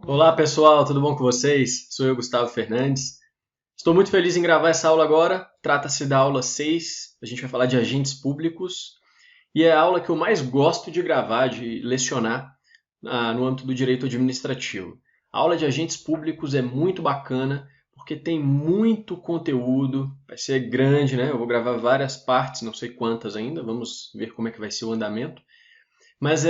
Olá pessoal, tudo bom com vocês? Sou eu, Gustavo Fernandes. Estou muito feliz em gravar essa aula agora. Trata-se da aula 6. A gente vai falar de agentes públicos e é a aula que eu mais gosto de gravar, de lecionar no âmbito do direito administrativo. A aula de agentes públicos é muito bacana porque tem muito conteúdo, vai ser grande, né? Eu vou gravar várias partes, não sei quantas ainda, vamos ver como é que vai ser o andamento. Mas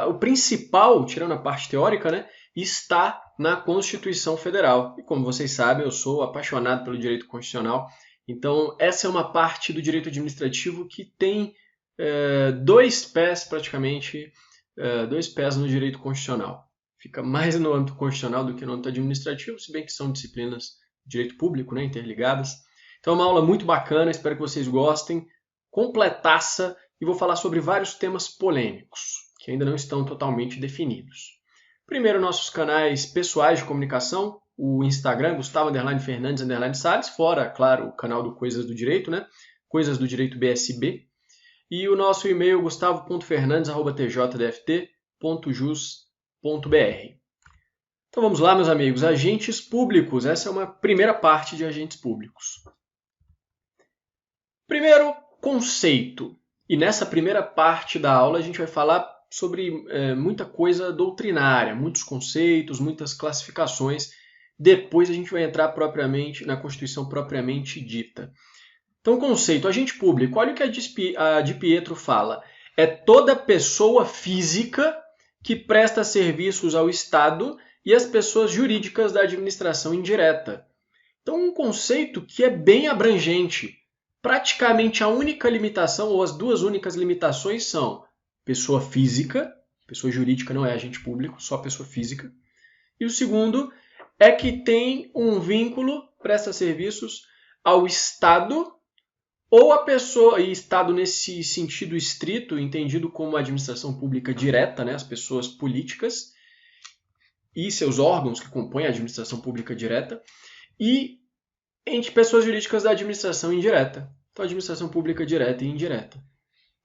o principal, tirando a parte teórica, né, está na Constituição Federal. E como vocês sabem, eu sou apaixonado pelo direito constitucional. Então, essa é uma parte do direito administrativo que tem dois pés, praticamente, dois pés no direito constitucional. Fica mais no âmbito constitucional do que no âmbito administrativo, se bem que são disciplinas de direito público, né, interligadas. Então, é uma aula muito bacana, espero que vocês gostem. Completaça, e vou falar sobre vários temas polêmicos, que ainda não estão totalmente definidos. Primeiro, nossos canais pessoais de comunicação, o Instagram, Gustavo Fernandes Salles, fora, claro, o canal do Coisas do Direito, né? Coisas do Direito BSB, e o nosso e-mail gustavo.fernandes@tjf.jus.br. Então vamos lá, meus amigos, agentes públicos. Essa é uma primeira parte de agentes públicos. Primeiro, conceito. E nessa primeira parte da aula a gente vai falar sobre muita coisa doutrinária, muitos conceitos, muitas classificações. Depois a gente vai entrar propriamente na Constituição propriamente dita. Então, conceito, agente público. Olha o que a Di Pietro fala. É toda pessoa física que presta serviços ao Estado e às pessoas jurídicas da administração indireta. Então, um conceito que é bem abrangente. Praticamente a única limitação, ou as duas únicas limitações são pessoa física, pessoa jurídica não é agente público, só pessoa física. E o segundo é que tem um vínculo, presta serviços ao Estado, ou a pessoa, e Estado nesse sentido estrito, entendido como administração pública direta, né, as pessoas políticas e seus órgãos que compõem a administração pública direta, e entre pessoas jurídicas da administração indireta. Então, administração pública direta e indireta.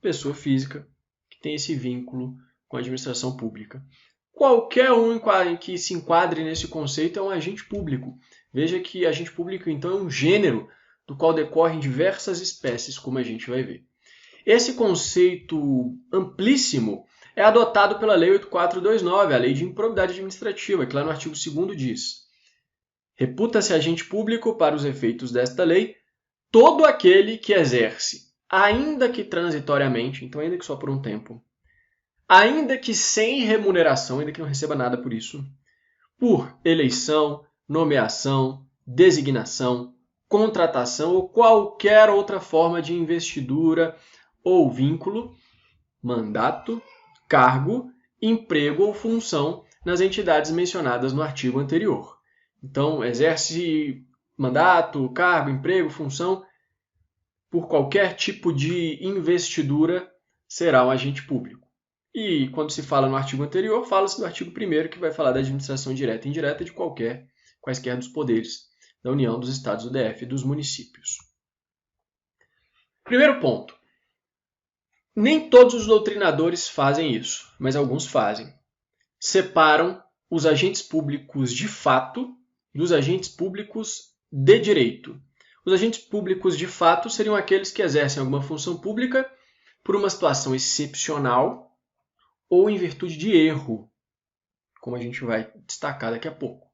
Pessoa física que tem esse vínculo com a administração pública. Qualquer um que se enquadre nesse conceito é um agente público. Veja que agente público, então, é um gênero do qual decorrem diversas espécies, como a gente vai ver. Esse conceito amplíssimo é adotado pela Lei 8429, a Lei de Improbidade Administrativa, que lá no artigo 2º diz: reputa-se agente público, para os efeitos desta lei, todo aquele que exerce, ainda que transitoriamente, então ainda que só por um tempo, ainda que sem remuneração, ainda que não receba nada por isso, por eleição, nomeação, designação, contratação ou qualquer outra forma de investidura ou vínculo, mandato, cargo, emprego ou função nas entidades mencionadas no artigo anterior. Então, exerce mandato, cargo, emprego, função por qualquer tipo de investidura, será um agente público. E quando se fala no artigo anterior, fala-se do artigo 1º, que vai falar da administração direta e indireta de quaisquer dos poderes da União, dos Estados do DF e dos municípios. Primeiro ponto. Nem todos os doutrinadores fazem isso, mas alguns fazem. Separam os agentes públicos de fato dos agentes públicos de direito. Os agentes públicos de fato seriam aqueles que exercem alguma função pública por uma situação excepcional ou em virtude de erro, como a gente vai destacar daqui a pouco,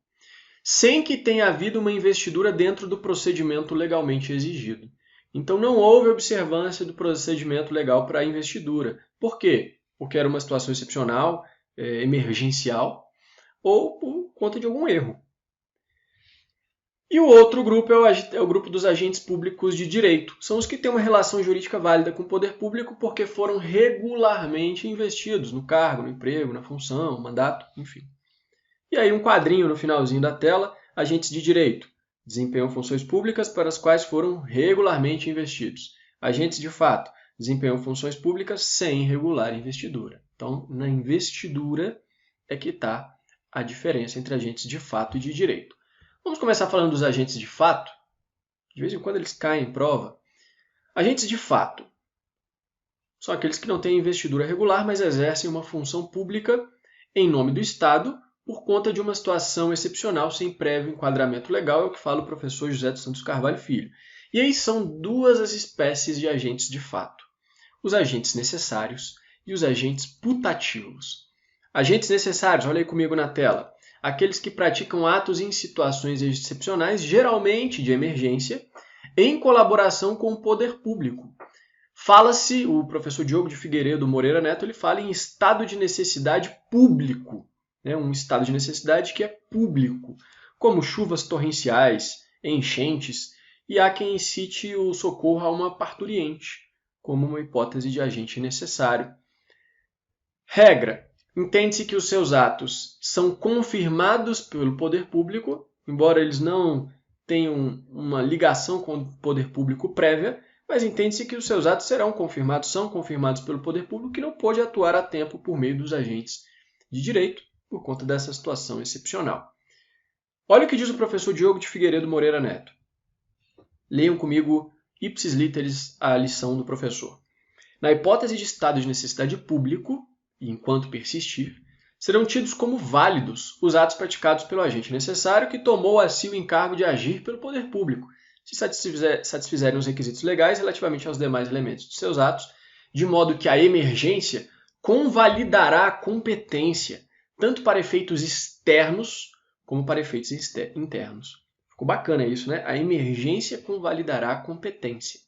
sem que tenha havido uma investidura dentro do procedimento legalmente exigido. Então não houve observância do procedimento legal para a investidura. Por quê? Porque era uma situação excepcional, emergencial, ou por conta de algum erro. E o outro grupo é o grupo dos agentes públicos de direito. São os que têm uma relação jurídica válida com o poder público porque foram regularmente investidos no cargo, no emprego, na função, no mandato, enfim. E aí um quadrinho no finalzinho da tela, agentes de direito. Desempenham funções públicas para as quais foram regularmente investidos. Agentes de fato. Desempenham funções públicas sem regular investidura. Então, na investidura é que está a diferença entre agentes de fato e de direito. Vamos começar falando dos agentes de fato. De vez em quando eles caem em prova. Agentes de fato são aqueles que não têm investidura regular, mas exercem uma função pública em nome do Estado por conta de uma situação excepcional sem prévio enquadramento legal, é o que fala o professor José dos Santos Carvalho Filho. E aí são duas as espécies de agentes de fato: os agentes necessários e os agentes putativos. Agentes necessários, olha aí comigo na tela, aqueles que praticam atos em situações excepcionais, geralmente de emergência, em colaboração com o poder público. Fala-se, o professor Diogo de Figueiredo Moreira Neto, ele fala em estado de necessidade público, né? Um estado de necessidade que é público, como chuvas torrenciais, enchentes, e há quem cite o socorro a uma parturiente, como uma hipótese de agente necessário. Regra: entende-se que os seus atos são confirmados pelo poder público, embora eles não tenham uma ligação com o poder público prévia, mas entende-se que os seus atos são confirmados pelo poder público, que não pôde atuar a tempo por meio dos agentes de direito, por conta dessa situação excepcional. Olha o que diz o professor Diogo de Figueiredo Moreira Neto. Leiam comigo, ipsis literis, a lição do professor. Na hipótese de estado de necessidade público, e enquanto persistir, serão tidos como válidos os atos praticados pelo agente necessário que tomou a si o encargo de agir pelo poder público, se satisfizerem os requisitos legais relativamente aos demais elementos de seus atos, de modo que a emergência convalidará a competência, tanto para efeitos externos como para efeitos internos. Ficou bacana isso, né? A emergência convalidará a competência.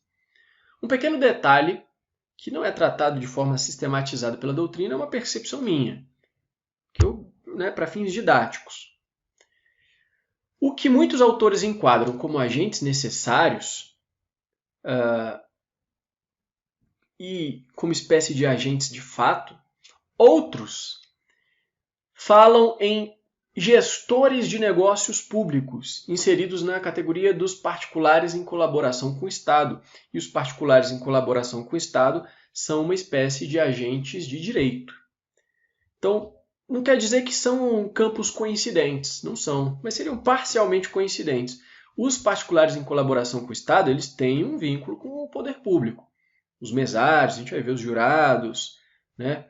Um pequeno detalhe que não é tratado de forma sistematizada pela doutrina é uma percepção minha, para fins didáticos. O que muitos autores enquadram como agentes necessários e como espécie de agentes de fato, outros falam em gestores de negócios públicos, inseridos na categoria dos particulares em colaboração com o Estado. E os particulares em colaboração com o Estado são uma espécie de agentes de direito. Então, não quer dizer que são campos coincidentes, não são, mas seriam parcialmente coincidentes. Os particulares em colaboração com o Estado, eles têm um vínculo com o poder público. Os mesários, a gente vai ver os jurados, né?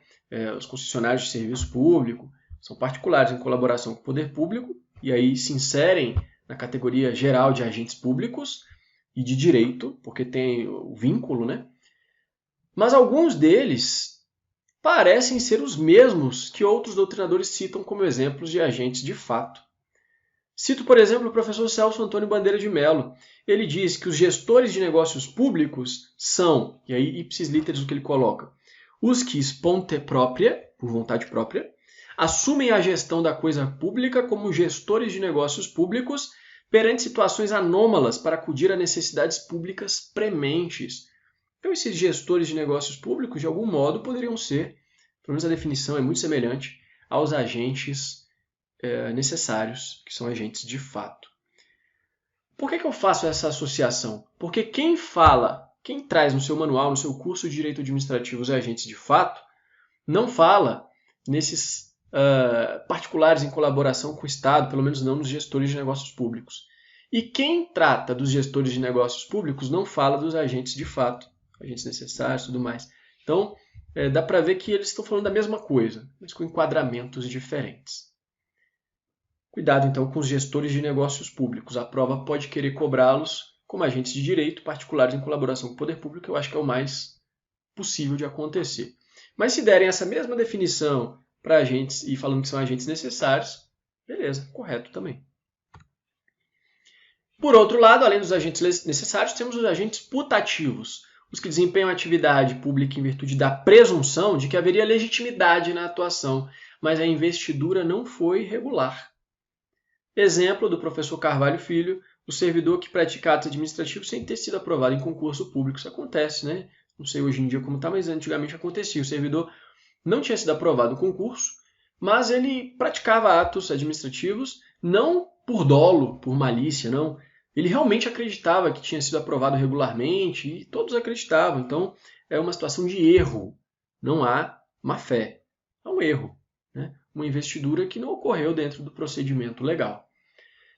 Os concessionários de serviço público, são particulares em colaboração com o poder público e aí se inserem na categoria geral de agentes públicos e de direito, porque tem o vínculo, né? Mas alguns deles parecem ser os mesmos que outros doutrinadores citam como exemplos de agentes de fato. Cito, por exemplo, o professor Celso Antônio Bandeira de Mello. Ele diz que os gestores de negócios públicos são, e aí ipsis literis o que ele coloca, os que sponte propria, por vontade própria, assumem a gestão da coisa pública como gestores de negócios públicos perante situações anômalas para acudir a necessidades públicas prementes. Então, esses gestores de negócios públicos, de algum modo, poderiam ser, pelo menos a definição é muito semelhante, aos agentes necessários, que são agentes de fato. Por que eu faço essa associação? Porque quem traz no seu manual, no seu curso de Direito Administrativo os agentes de fato, não fala nesses particulares em colaboração com o Estado, pelo menos não nos gestores de negócios públicos. E quem trata dos gestores de negócios públicos não fala dos agentes de fato, agentes necessários e tudo mais. Então, dá para ver que eles estão falando da mesma coisa, mas com enquadramentos diferentes. Cuidado, então, com os gestores de negócios públicos. A prova pode querer cobrá-los como agentes de direito, particulares em colaboração com o poder público, eu acho que é o mais possível de acontecer. Mas se derem essa mesma definição para agentes e falando que são agentes necessários, beleza, correto também. Por outro lado, além dos agentes necessários, temos os agentes putativos, os que desempenham atividade pública em virtude da presunção de que haveria legitimidade na atuação, mas a investidura não foi regular. Exemplo do professor Carvalho Filho, o servidor que pratica atos administrativos sem ter sido aprovado em concurso público. Isso acontece, né? Não sei hoje em dia como está, mas antigamente acontecia. O servidor não tinha sido aprovado no concurso, mas ele praticava atos administrativos não por dolo, por malícia, não. Ele realmente acreditava que tinha sido aprovado regularmente e todos acreditavam. Então, é uma situação de erro. Não há má-fé. É um erro, né? Uma investidura que não ocorreu dentro do procedimento legal.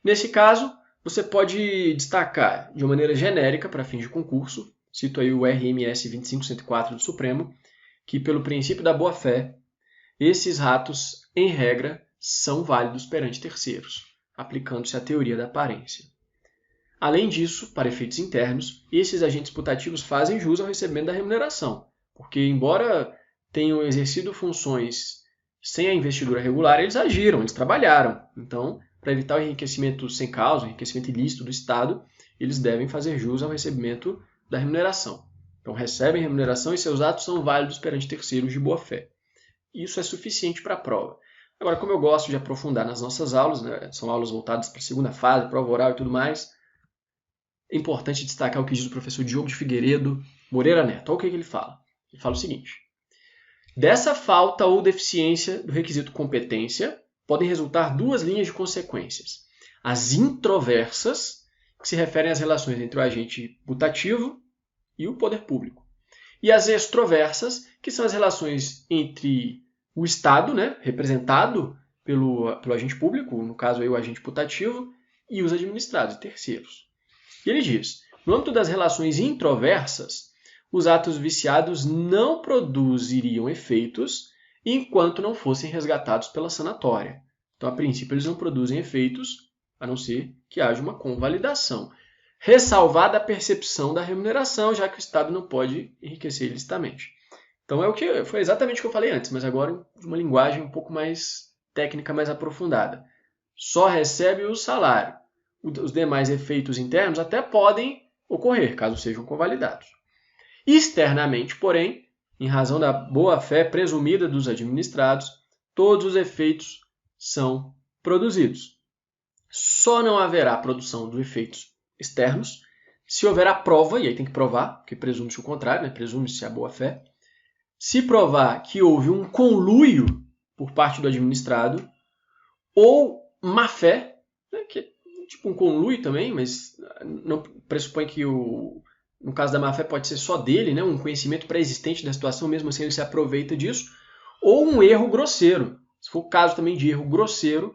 Nesse caso, você pode destacar de uma maneira genérica para fins de concurso, cito aí o RMS 25104 do Supremo, que pelo princípio da boa-fé, esses atos, em regra, são válidos perante terceiros, aplicando-se a teoria da aparência. Além disso, para efeitos internos, esses agentes putativos fazem jus ao recebimento da remuneração, porque, embora tenham exercido funções sem a investidura regular, eles agiram, eles trabalharam. Então, para evitar o enriquecimento sem causa, o enriquecimento ilícito do Estado, eles devem fazer jus ao recebimento da remuneração. Então, recebem remuneração e seus atos são válidos perante terceiros de boa-fé. Isso é suficiente para a prova. Agora, como eu gosto de aprofundar nas nossas aulas, né, são aulas voltadas para a segunda fase, prova oral e tudo mais, é importante destacar o que diz o professor Diogo de Figueiredo Moreira Neto. Olha o que ele fala. Ele fala o seguinte: dessa falta ou deficiência do requisito competência, podem resultar duas linhas de consequências. As introversas, que se referem às relações entre o agente putativo e o poder público. E as extroversas, que são as relações entre o Estado, né, representado pelo agente público, no caso aí o agente putativo, e os administrados, terceiros. E ele diz, no âmbito das relações introversas, os atos viciados não produziriam efeitos enquanto não fossem resgatados pela sanatória. Então, a princípio, eles não produzem efeitos, a não ser que haja uma convalidação, ressalvada a percepção da remuneração, já que o Estado não pode enriquecer ilicitamente. Então, foi exatamente o que eu falei antes, mas agora de uma linguagem um pouco mais técnica, mais aprofundada. Só recebe o salário. Os demais efeitos internos até podem ocorrer, caso sejam convalidados. Externamente, porém, em razão da boa-fé presumida dos administrados, todos os efeitos são produzidos. Só não haverá produção dos efeitos externos se houver a prova, e aí tem que provar, porque presume-se o contrário, né? Presume-se a boa-fé. Se provar que houve um conluio por parte do administrado ou má-fé, né? Que é tipo um conluio também, mas não pressupõe que no caso da má-fé pode ser só dele, né? Um conhecimento pré-existente da situação, mesmo assim ele se aproveita disso, ou um erro grosseiro. Se for o caso também de erro grosseiro,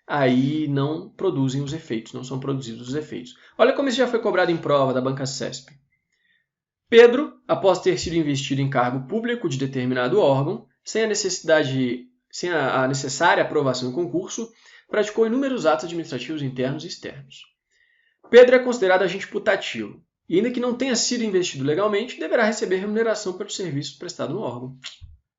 aí não produzem os efeitos, não são produzidos os efeitos. Olha como isso já foi cobrado em prova da banca CESP. Pedro, após ter sido investido em cargo público de determinado órgão, sem a necessária aprovação em concurso, praticou inúmeros atos administrativos internos e externos. Pedro é considerado agente putativo, e ainda que não tenha sido investido legalmente, deverá receber remuneração pelos serviços prestados no órgão.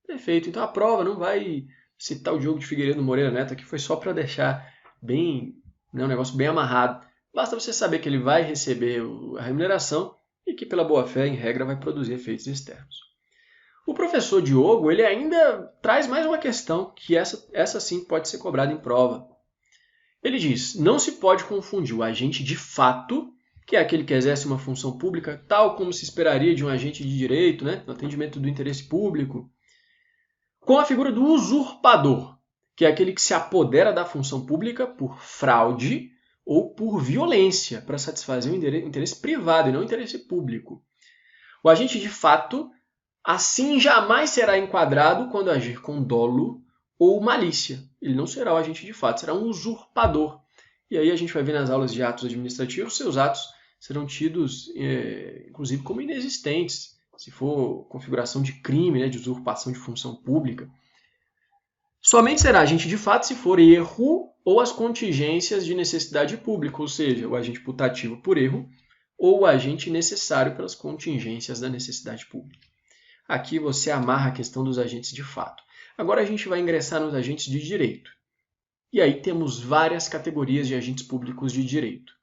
Perfeito, então a prova não vai citar o Diogo de Figueiredo Moreira Neto, que foi só para deixar bem, né, um negócio bem amarrado. Basta você saber que ele vai receber a remuneração e que, pela boa-fé, em regra, vai produzir efeitos externos. O professor Diogo ele ainda traz mais uma questão, que essa sim pode ser cobrada em prova. Ele diz, não se pode confundir o agente de fato, que é aquele que exerce uma função pública, tal como se esperaria de um agente de direito, né, no atendimento do interesse público, com a figura do usurpador, que é aquele que se apodera da função pública por fraude ou por violência, para satisfazer o interesse privado e não o interesse público. O agente de fato, assim, jamais será enquadrado quando agir com dolo ou malícia. Ele não será o agente de fato, será um usurpador. E aí a gente vai ver nas aulas de atos administrativos, seus atos serão tidos, inclusive, como inexistentes, se for configuração de crime, né, de usurpação de função pública. Somente será agente de fato se for erro ou as contingências de necessidade pública, ou seja, o agente putativo por erro ou o agente necessário pelas contingências da necessidade pública. Aqui você amarra a questão dos agentes de fato. Agora a gente vai ingressar nos agentes de direito. E aí temos várias categorias de agentes públicos de direito.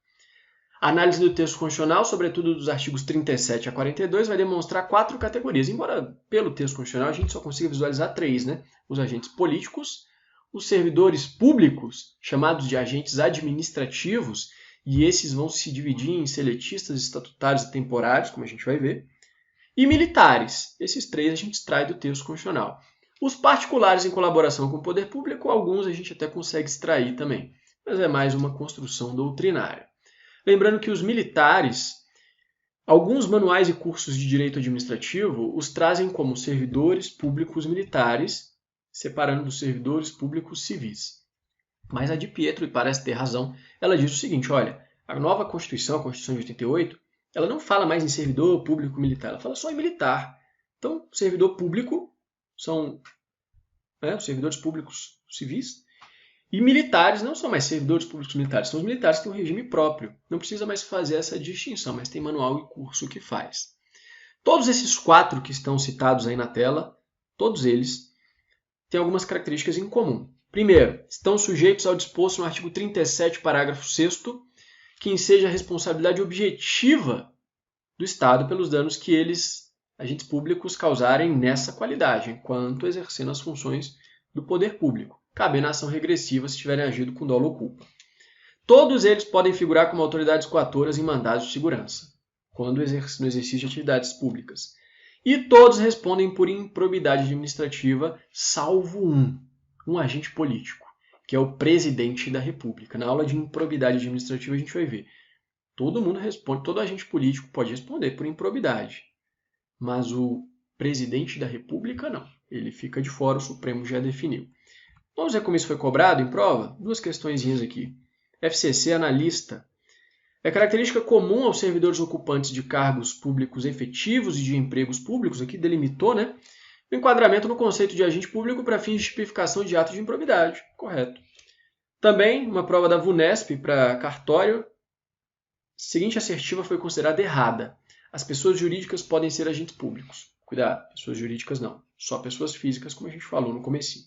A análise do texto constitucional, sobretudo dos artigos 37 a 42, vai demonstrar 4 categorias, embora pelo texto constitucional a gente só consiga visualizar 3, né? Os agentes políticos, os servidores públicos, chamados de agentes administrativos, e esses vão se dividir em seletistas, estatutários e temporários, como a gente vai ver, e militares. Esses 3 a gente extrai do texto constitucional. Os particulares em colaboração com o poder público, alguns a gente até consegue extrair também, mas é mais uma construção doutrinária. Lembrando que os militares, alguns manuais e cursos de direito administrativo os trazem como servidores públicos militares, separando dos servidores públicos civis. Mas a de Pietro, e parece ter razão, ela diz o seguinte, olha, a nova Constituição, a Constituição de 88, ela não fala mais em servidor público militar, ela fala só em militar. Então, servidor público são os servidores públicos civis, E militares não são mais servidores públicos militares, são os militares que têm um regime próprio. Não precisa mais fazer essa distinção, mas tem manual e curso que faz. Todos esses 4 que estão citados aí na tela, todos eles, têm algumas características em comum. Primeiro, estão sujeitos ao disposto no artigo 37, parágrafo 6º, que enseja a responsabilidade objetiva do Estado pelos danos que eles, agentes públicos, causarem nessa qualidade, enquanto exercendo as funções do poder público, cabendo a ação regressiva se tiverem agido com dolo ou culpa. Todos eles podem figurar como autoridades coatoras em mandados de segurança, quando no exercício de atividades públicas. E todos respondem por improbidade administrativa, salvo um agente político, que é o presidente da República. Na aula de improbidade administrativa a gente vai ver. Todo mundo responde, todo agente político pode responder por improbidade, mas o presidente da República não. Ele fica de fora, o Supremo já definiu. Vamos ver como isso foi cobrado em prova? 2 questõezinhas aqui. FCC analista. É característica comum aos servidores ocupantes de cargos públicos efetivos e de empregos públicos, aqui delimitou, né? O enquadramento no conceito de agente público para fins de tipificação de ato de improbidade. Correto. Também, uma prova da VUNESP para cartório, a seguinte assertiva foi considerada errada. As pessoas jurídicas podem ser agentes públicos. Cuidado, pessoas jurídicas não. Só pessoas físicas, como a gente falou no comecinho.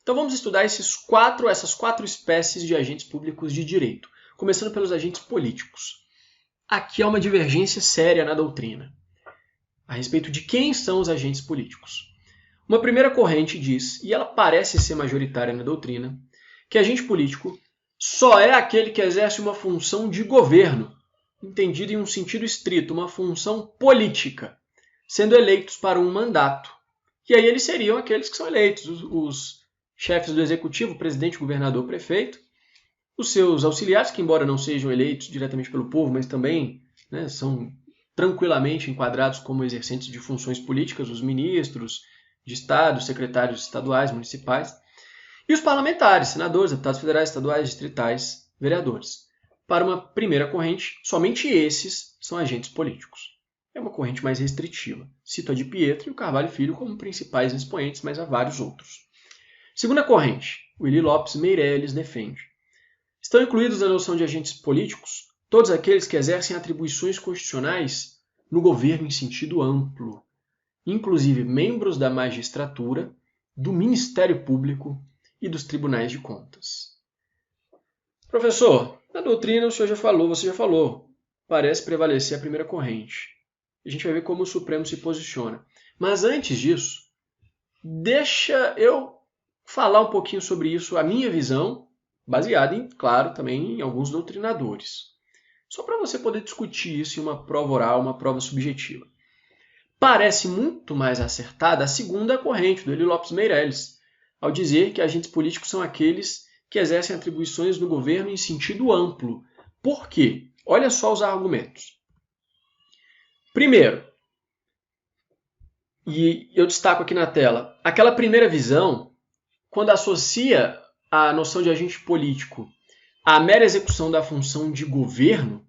Então vamos estudar essas 4 espécies de agentes públicos de direito, começando pelos agentes políticos. Aqui há uma divergência séria na doutrina a respeito de quem são os agentes políticos. Uma primeira corrente diz, e ela parece ser majoritária na doutrina, que agente político só é aquele que exerce uma função de governo, entendido em um sentido estrito, uma função política, sendo eleitos para um mandato. E aí eles seriam aqueles que são eleitos, os chefes do executivo, presidente, governador, prefeito, os seus auxiliares, que embora não sejam eleitos diretamente pelo povo, mas também, né, são tranquilamente enquadrados como exercentes de funções políticas, os ministros de Estado, secretários estaduais, municipais, e os parlamentares, senadores, deputados federais, estaduais, distritais, vereadores. Para uma primeira corrente, somente esses são agentes políticos. É uma corrente mais restritiva. Cito a de Pietro e o Carvalho Filho como principais expoentes, mas há vários outros. Segunda corrente, Willy Lopes Meirelles defende. Estão incluídos na noção de agentes políticos todos aqueles que exercem atribuições constitucionais no governo em sentido amplo, inclusive membros da magistratura, do Ministério Público e dos tribunais de contas. Professor, na doutrina você já falou, parece prevalecer a primeira corrente. A gente vai ver como o Supremo se posiciona. Mas antes disso, deixa eu falar um pouquinho sobre isso, a minha visão, baseada, em, claro, também em alguns doutrinadores. Só para você poder discutir isso em uma prova oral, uma prova subjetiva. Parece muito mais acertada a segunda corrente, do Willy Lopes Meirelles, ao dizer que agentes políticos são aqueles que exercem atribuições no governo em sentido amplo. Por quê? Olha só os argumentos. Primeiro, e eu destaco aqui na tela, aquela primeira visão, quando associa a noção de agente político à mera execução da função de governo,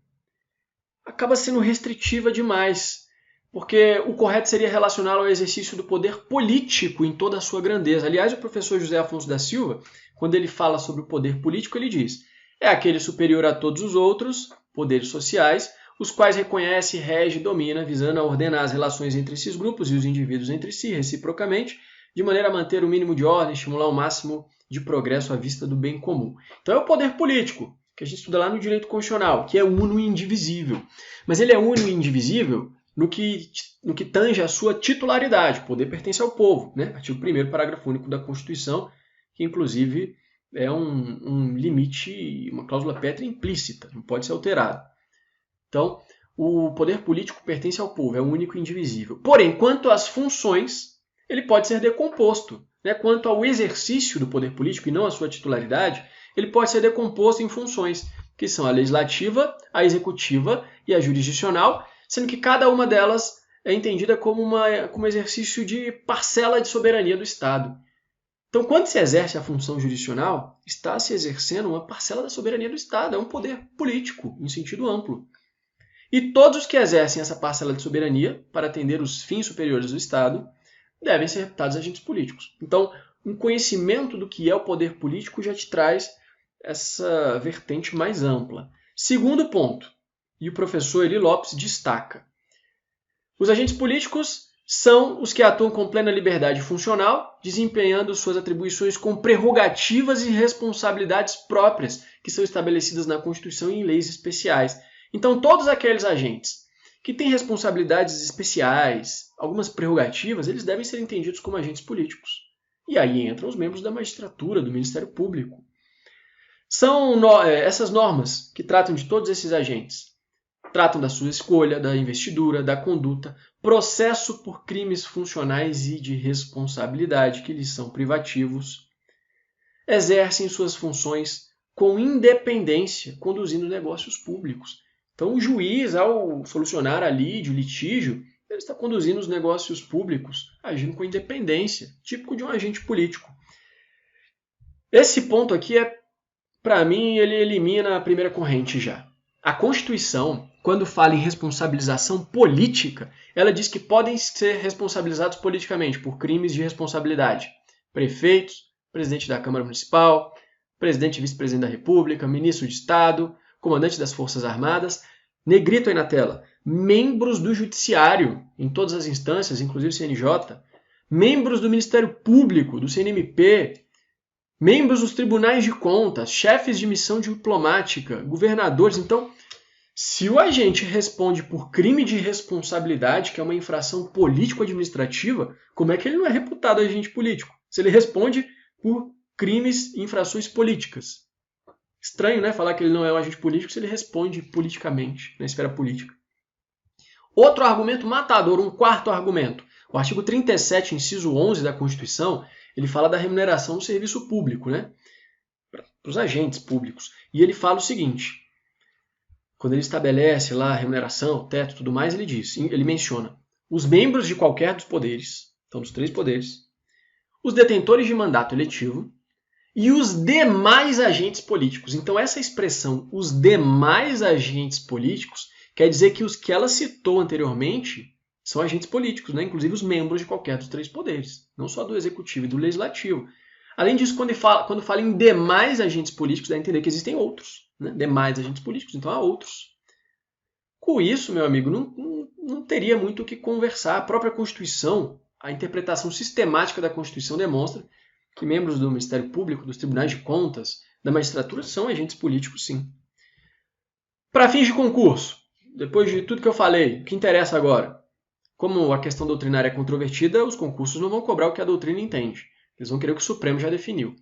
acaba sendo restritiva demais, porque o correto seria relacioná-lo ao exercício do poder político em toda a sua grandeza. Aliás, o professor José Afonso da Silva, quando ele fala sobre o poder político, ele diz: é aquele superior a todos os outros poderes sociais, os quais reconhece, rege e domina, visando a ordenar as relações entre esses grupos e os indivíduos entre si, reciprocamente, de maneira a manter o mínimo de ordem, estimular o máximo de progresso à vista do bem comum. Então é o poder político, que a gente estuda lá no direito constitucional, que é uno e indivisível. Mas ele é uno e indivisível no que tange a sua titularidade. O poder pertence ao povo, né? Artigo 1º, parágrafo único da Constituição, que inclusive é um limite, uma cláusula pétrea implícita, não pode ser alterado. Então, o poder político pertence ao povo, é único e indivisível. Porém, quanto às funções, ele pode ser decomposto. Né? Quanto ao exercício do poder político e não à sua titularidade, ele pode ser decomposto em funções, que são a legislativa, a executiva e a jurisdicional, sendo que cada uma delas é entendida como exercício de parcela de soberania do Estado. Então, quando se exerce a função jurisdicional, está se exercendo uma parcela da soberania do Estado, é um poder político, em sentido amplo. E todos os que exercem essa parcela de soberania para atender os fins superiores do Estado devem ser reputados agentes políticos. Então, um conhecimento do que é o poder político já te traz essa vertente mais ampla. Segundo ponto, e o professor Eli Lopes destaca: os agentes políticos são os que atuam com plena liberdade funcional, desempenhando suas atribuições com prerrogativas e responsabilidades próprias, que são estabelecidas na Constituição e em leis especiais. Então, todos aqueles agentes que têm responsabilidades especiais, algumas prerrogativas, eles devem ser entendidos como agentes políticos. E aí entram os membros da magistratura, do Ministério Público. São essas normas que tratam de todos esses agentes. Tratam da sua escolha, da investidura, da conduta, processo por crimes funcionais e de responsabilidade, que lhes são privativos. Exercem suas funções com independência, conduzindo negócios públicos. Então, o juiz, ao solucionar a lide, o litígio, ele está conduzindo os negócios públicos, agindo com independência, típico de um agente político. Esse ponto aqui, para mim, ele elimina a primeira corrente já. A Constituição, quando fala em responsabilização política, ela diz que podem ser responsabilizados politicamente por crimes de responsabilidade. Prefeitos, presidente da Câmara Municipal, presidente e vice-presidente da República, ministro de Estado, comandante das Forças Armadas, negrito aí na tela, membros do Judiciário, em todas as instâncias, inclusive o CNJ, membros do Ministério Público, do CNMP, membros dos tribunais de contas, chefes de missão diplomática, governadores. Então, se o agente responde por crime de responsabilidade, que é uma infração político-administrativa, como é que ele não é reputado agente político? Se ele responde por crimes e infrações políticas. Estranho, né? Falar que ele não é um agente político se ele responde politicamente, na esfera política. Outro argumento matador, um quarto argumento. O artigo 37, inciso 11 da Constituição, ele fala da remuneração do serviço público, né? Para os agentes públicos. E ele fala o seguinte: quando ele estabelece lá a remuneração, o teto e tudo mais, ele menciona os membros de qualquer dos poderes, então dos 3 poderes, os detentores de mandato eletivo e os demais agentes políticos. Então essa expressão, os demais agentes políticos, quer dizer que os que ela citou anteriormente são agentes políticos, né? Inclusive os membros de qualquer dos 3 poderes, não só do executivo e do legislativo. Além disso, quando fala em demais agentes políticos, dá a entender que existem outros, né? Demais agentes políticos, então há outros. Com isso, meu amigo, não teria muito o que conversar. A própria Constituição, a interpretação sistemática da Constituição demonstra que membros do Ministério Público, dos tribunais de contas, da magistratura são agentes políticos, sim. Para fins de concurso, depois de tudo que eu falei, o que interessa agora? Como a questão doutrinária é controvertida, os concursos não vão cobrar o que a doutrina entende. Eles vão querer o que o Supremo já definiu.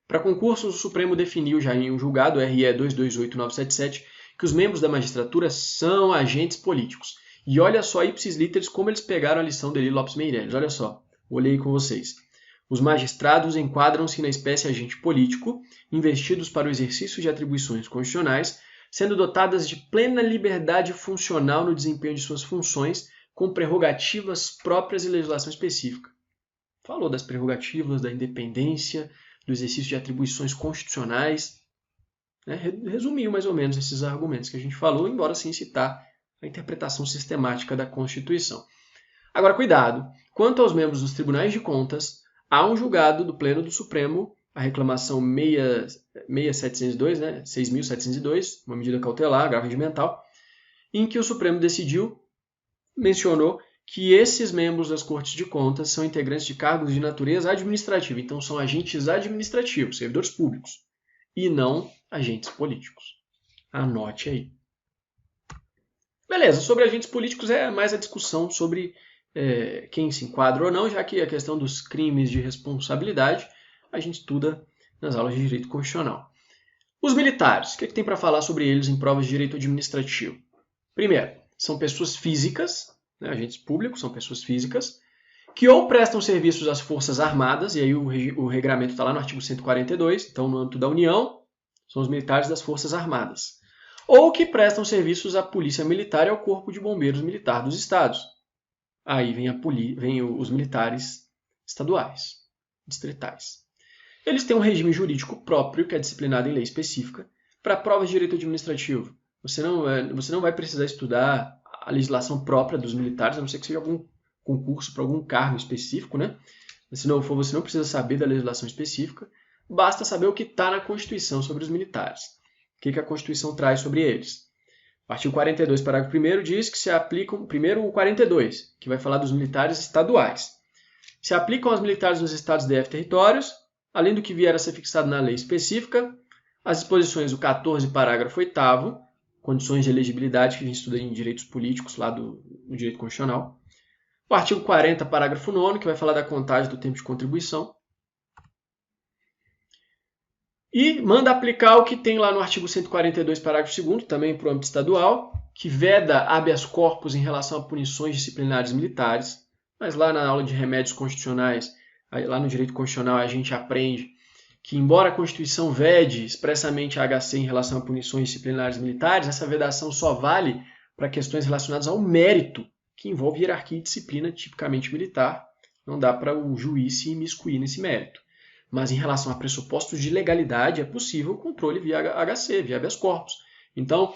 Para concursos, o Supremo definiu já em um julgado, RE 228977, que os membros da magistratura são agentes políticos. E olha só, ipsis literis, como eles pegaram a lição de Eli Lopes Meireles. Olha só, olhei com vocês. Os magistrados enquadram-se na espécie agente político, investidos para o exercício de atribuições constitucionais, sendo dotadas de plena liberdade funcional no desempenho de suas funções, com prerrogativas próprias e legislação específica. Falou das prerrogativas, da independência, do exercício de atribuições constitucionais. Né? Resumiu mais ou menos esses argumentos que a gente falou, embora sem citar a interpretação sistemática da Constituição. Agora, cuidado! Quanto aos membros dos tribunais de contas, há um julgado do Pleno do Supremo, a reclamação 6702, né? 6.702, uma medida cautelar, agravo regimental, em que o Supremo mencionou que esses membros das Cortes de Contas são integrantes de cargos de natureza administrativa, então são agentes administrativos, servidores públicos, e não agentes políticos. Anote aí. Beleza, sobre agentes políticos é mais a discussão sobre quem se enquadra ou não, já que a questão dos crimes de responsabilidade a gente estuda nas aulas de direito constitucional. Os militares, o que tem para falar sobre eles em provas de direito administrativo? Primeiro, são pessoas físicas, né, agentes públicos são pessoas físicas, que ou prestam serviços às Forças Armadas, e aí o regramento está lá no artigo 142, então no âmbito da União, são os militares das Forças Armadas, ou que prestam serviços à Polícia Militar e ao Corpo de Bombeiros Militar dos Estados. Aí vem os militares estaduais, distritais. Eles têm um regime jurídico próprio, que é disciplinado em lei específica, para provas de direito administrativo. Você não vai precisar estudar a legislação própria dos militares, a não ser que seja algum concurso para algum cargo específico, né? Se não for, você não precisa saber da legislação específica, basta saber o que está na Constituição sobre os militares. O que a Constituição traz sobre eles. O artigo 42, parágrafo 1º, diz que se aplicam, primeiro o 42, que vai falar dos militares estaduais. Se aplicam aos militares nos estados, DF, territórios, além do que vier a ser fixado na lei específica, as disposições do 14, parágrafo 8º, condições de elegibilidade, que a gente estuda em direitos políticos, lá no direito constitucional. O artigo 40, parágrafo 9º, que vai falar da contagem do tempo de contribuição. E manda aplicar o que tem lá no artigo 142, parágrafo 2º, também para o âmbito estadual, que veda habeas corpus em relação a punições disciplinares militares. Mas lá na aula de remédios constitucionais, lá no direito constitucional, a gente aprende que, embora a Constituição vede expressamente a HC em relação a punições disciplinares militares, essa vedação só vale para questões relacionadas ao mérito, que envolve hierarquia e disciplina tipicamente militar. Não dá para o juiz se imiscuir nesse mérito. Mas em relação a pressupostos de legalidade, é possível o controle via HC, via habeas corpus. Então,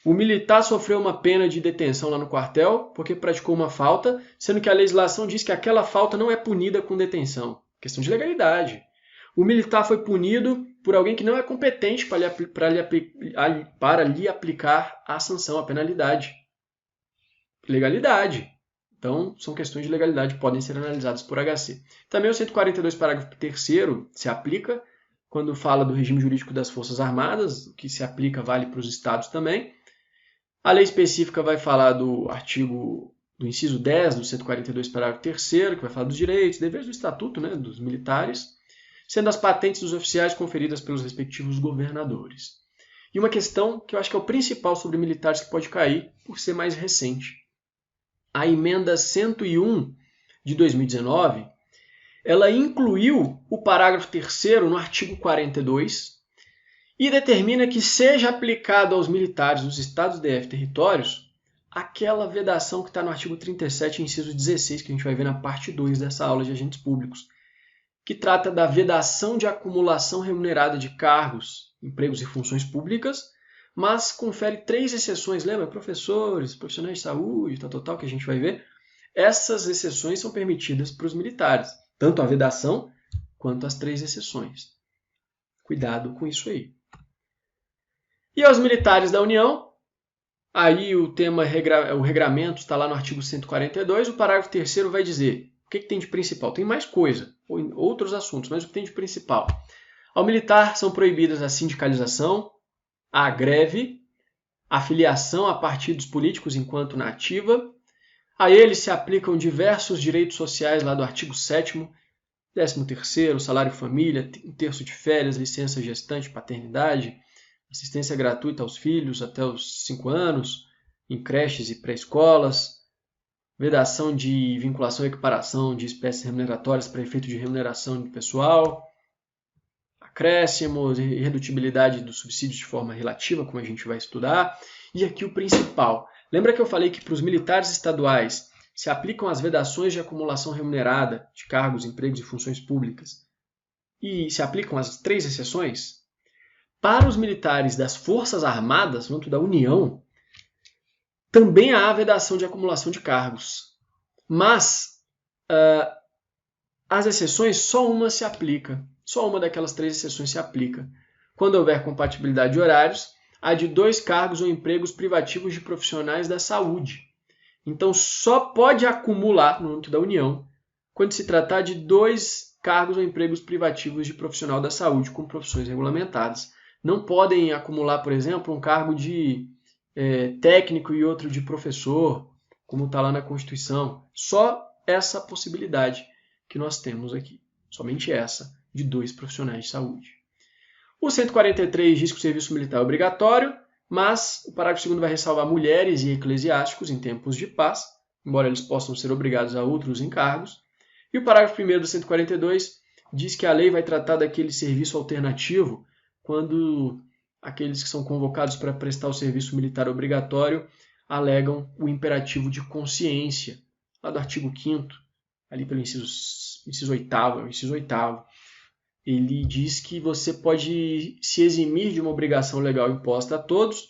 o militar sofreu uma pena de detenção lá no quartel porque praticou uma falta, sendo que a legislação diz que aquela falta não é punida com detenção. Questão de legalidade. O militar foi punido por alguém que não é competente para lhe aplicar a sanção, a penalidade. Legalidade. Então, são questões de legalidade que podem ser analisadas por HC. Também o 142, parágrafo 3º, se aplica quando fala do regime jurídico das Forças Armadas, o que se aplica vale para os estados também. A lei específica vai falar do artigo do inciso 10 do 142, parágrafo 3º, que vai falar dos direitos e deveres do estatuto, né, dos militares, sendo as patentes dos oficiais conferidas pelos respectivos governadores. E uma questão que eu acho que é o principal sobre militares que pode cair, por ser mais recente. A emenda 101 de 2019, ela incluiu o parágrafo 3º no artigo 42 e determina que seja aplicado aos militares dos estados, DF, territórios, aquela vedação que está no artigo 37, inciso 16, que a gente vai ver na parte 2 dessa aula de agentes públicos, que trata da vedação de acumulação remunerada de cargos, empregos e funções públicas, mas confere 3 exceções, lembra? Professores, profissionais de saúde, tal, que a gente vai ver. Essas exceções são permitidas para os militares, tanto a vedação quanto as 3 exceções. Cuidado com isso aí. E aos militares da União, aí o tema, o regramento está lá no artigo 142, o parágrafo 3º vai dizer o que tem de principal. Tem mais coisa, outros assuntos, mas o que tem de principal? Ao militar são proibidas a sindicalização, a greve, a filiação a partidos políticos enquanto na ativa. A eles se aplicam diversos direitos sociais lá do artigo 7º, 13º, salário família, 1/3 de férias, licença gestante, paternidade, assistência gratuita aos filhos até os 5 anos, em creches e pré-escolas, vedação de vinculação e equiparação de espécies remuneratórias para efeito de remuneração de pessoal, acréscimos, irredutibilidade do subsídio de forma relativa, como a gente vai estudar. E aqui o principal. Lembra que eu falei que para os militares estaduais se aplicam as vedações de acumulação remunerada de cargos, empregos e funções públicas e se aplicam as 3 exceções? Para os militares das Forças Armadas, no âmbito da União, também há a vedação de acumulação de cargos. Mas as exceções, só uma se aplica. Só uma daquelas 3 exceções se aplica. Quando houver compatibilidade de horários, a de 2 cargos ou empregos privativos de profissionais da saúde. Então, só pode acumular no âmbito da União quando se tratar de 2 cargos ou empregos privativos de profissional da saúde com profissões regulamentadas. Não podem acumular, por exemplo, um cargo de técnico e outro de professor, como está lá na Constituição. Só essa possibilidade que nós temos aqui. Somente essa, de 2 profissionais de saúde. O 143 diz que o serviço militar é obrigatório, mas o parágrafo 2º vai ressalvar mulheres e eclesiásticos em tempos de paz, embora eles possam ser obrigados a outros encargos. E o parágrafo 1º do 142 diz que a lei vai tratar daquele serviço alternativo quando aqueles que são convocados para prestar o serviço militar obrigatório alegam o imperativo de consciência, lá do artigo 5º, ali pelo inciso 8º, inciso 8º. Ele diz que você pode se eximir de uma obrigação legal imposta a todos,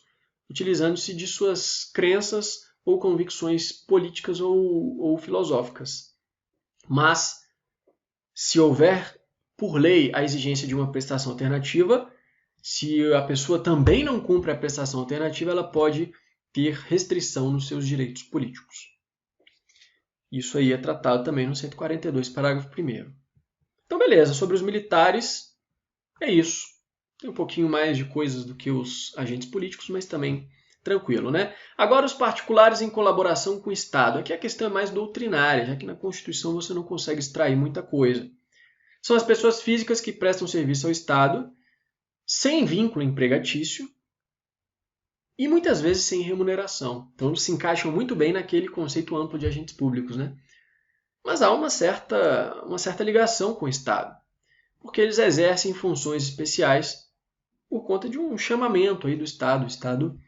utilizando-se de suas crenças ou convicções políticas ou filosóficas. Mas Se houver, por lei, a exigência de uma prestação alternativa, se a pessoa também não cumpre a prestação alternativa, ela pode ter restrição nos seus direitos políticos. Isso aí é tratado também no 142, parágrafo 1º. Então, beleza, sobre os militares, é isso. Tem um pouquinho mais de coisas do que os agentes políticos, mas também tranquilo, né? Agora, os particulares em colaboração com o Estado. Aqui a questão é mais doutrinária, já que na Constituição você não consegue extrair muita coisa. São as pessoas físicas que prestam serviço ao Estado sem vínculo empregatício e muitas vezes sem remuneração. Então, eles se encaixam muito bem naquele conceito amplo de agentes públicos, né? Mas há uma certa ligação com o Estado, porque eles exercem funções especiais por conta de um chamamento aí do Estado. O Estado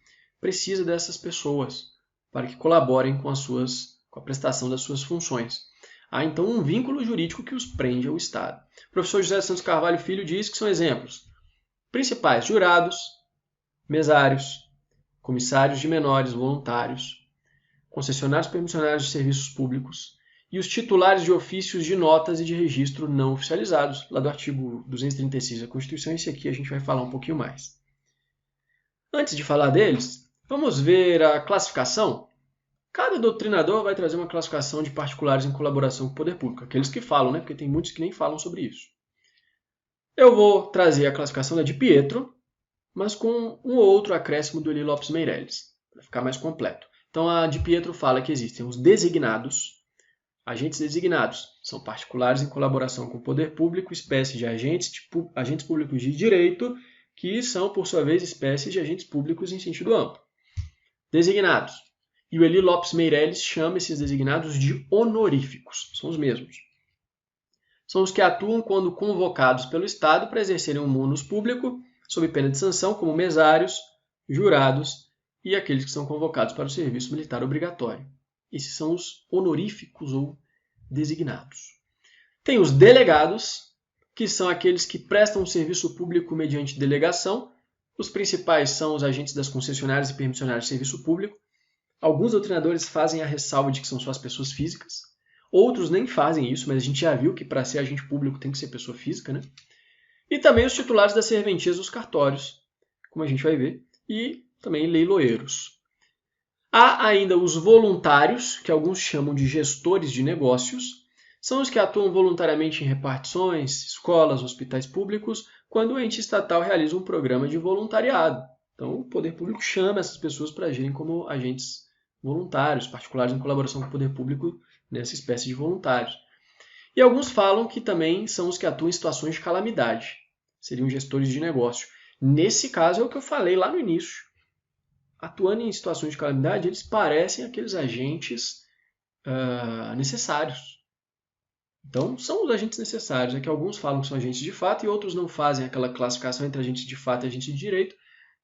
precisa dessas pessoas para que colaborem com a prestação das suas funções. Há então um vínculo jurídico que os prende ao Estado. O professor José Santos Carvalho Filho diz que são exemplos principais: jurados, mesários, comissários de menores voluntários, concessionários permissionários de serviços públicos e os titulares de ofícios de notas e de registro não oficializados, lá do artigo 236 da Constituição. Esse aqui a gente vai falar um pouquinho mais. Antes de falar deles, vamos ver a classificação. Cada doutrinador vai trazer uma classificação de particulares em colaboração com o poder público. Aqueles que falam, né? Porque tem muitos que nem falam sobre isso. Eu vou trazer a classificação da de Pietro, mas com um ou outro acréscimo do Eli Lopes Meireles, para ficar mais completo. Então, a de Pietro fala que existem os designados. Agentes designados são particulares em colaboração com o poder público, espécie de agentes públicos de direito, que são, por sua vez, espécies de agentes públicos em sentido amplo. Designados. E o Eli Lopes Meireles chama esses designados de honoríficos. São os mesmos. São os que atuam quando convocados pelo Estado para exercerem um munus público, sob pena de sanção, como mesários, jurados e aqueles que são convocados para o serviço militar obrigatório. Esses são os honoríficos ou designados. Tem os delegados, que são aqueles que prestam um serviço público mediante delegação. Os principais são os agentes das concessionárias e permissionárias de serviço público. Alguns doutrinadores fazem a ressalva de que são só as pessoas físicas. Outros nem fazem isso, mas a gente já viu que para ser agente público tem que ser pessoa física, né? E também os titulares das serventias dos cartórios, como a gente vai ver, e também leiloeiros. Há ainda os voluntários, que alguns chamam de gestores de negócios. São os que atuam voluntariamente em repartições, escolas, hospitais públicos, quando o ente estatal realiza um programa de voluntariado. Então, o poder público chama essas pessoas para agirem como agentes voluntários, particulares em colaboração com o poder público nessa espécie de voluntários. E alguns falam que também são os que atuam em situações de calamidade. Seriam gestores de negócio. Nesse caso é o que eu falei lá no início. Atuando em situações de calamidade, eles parecem aqueles agentes necessários. Então, são os agentes necessários. É que alguns falam que são agentes de fato e outros não fazem aquela classificação entre agentes de fato e agentes de direito.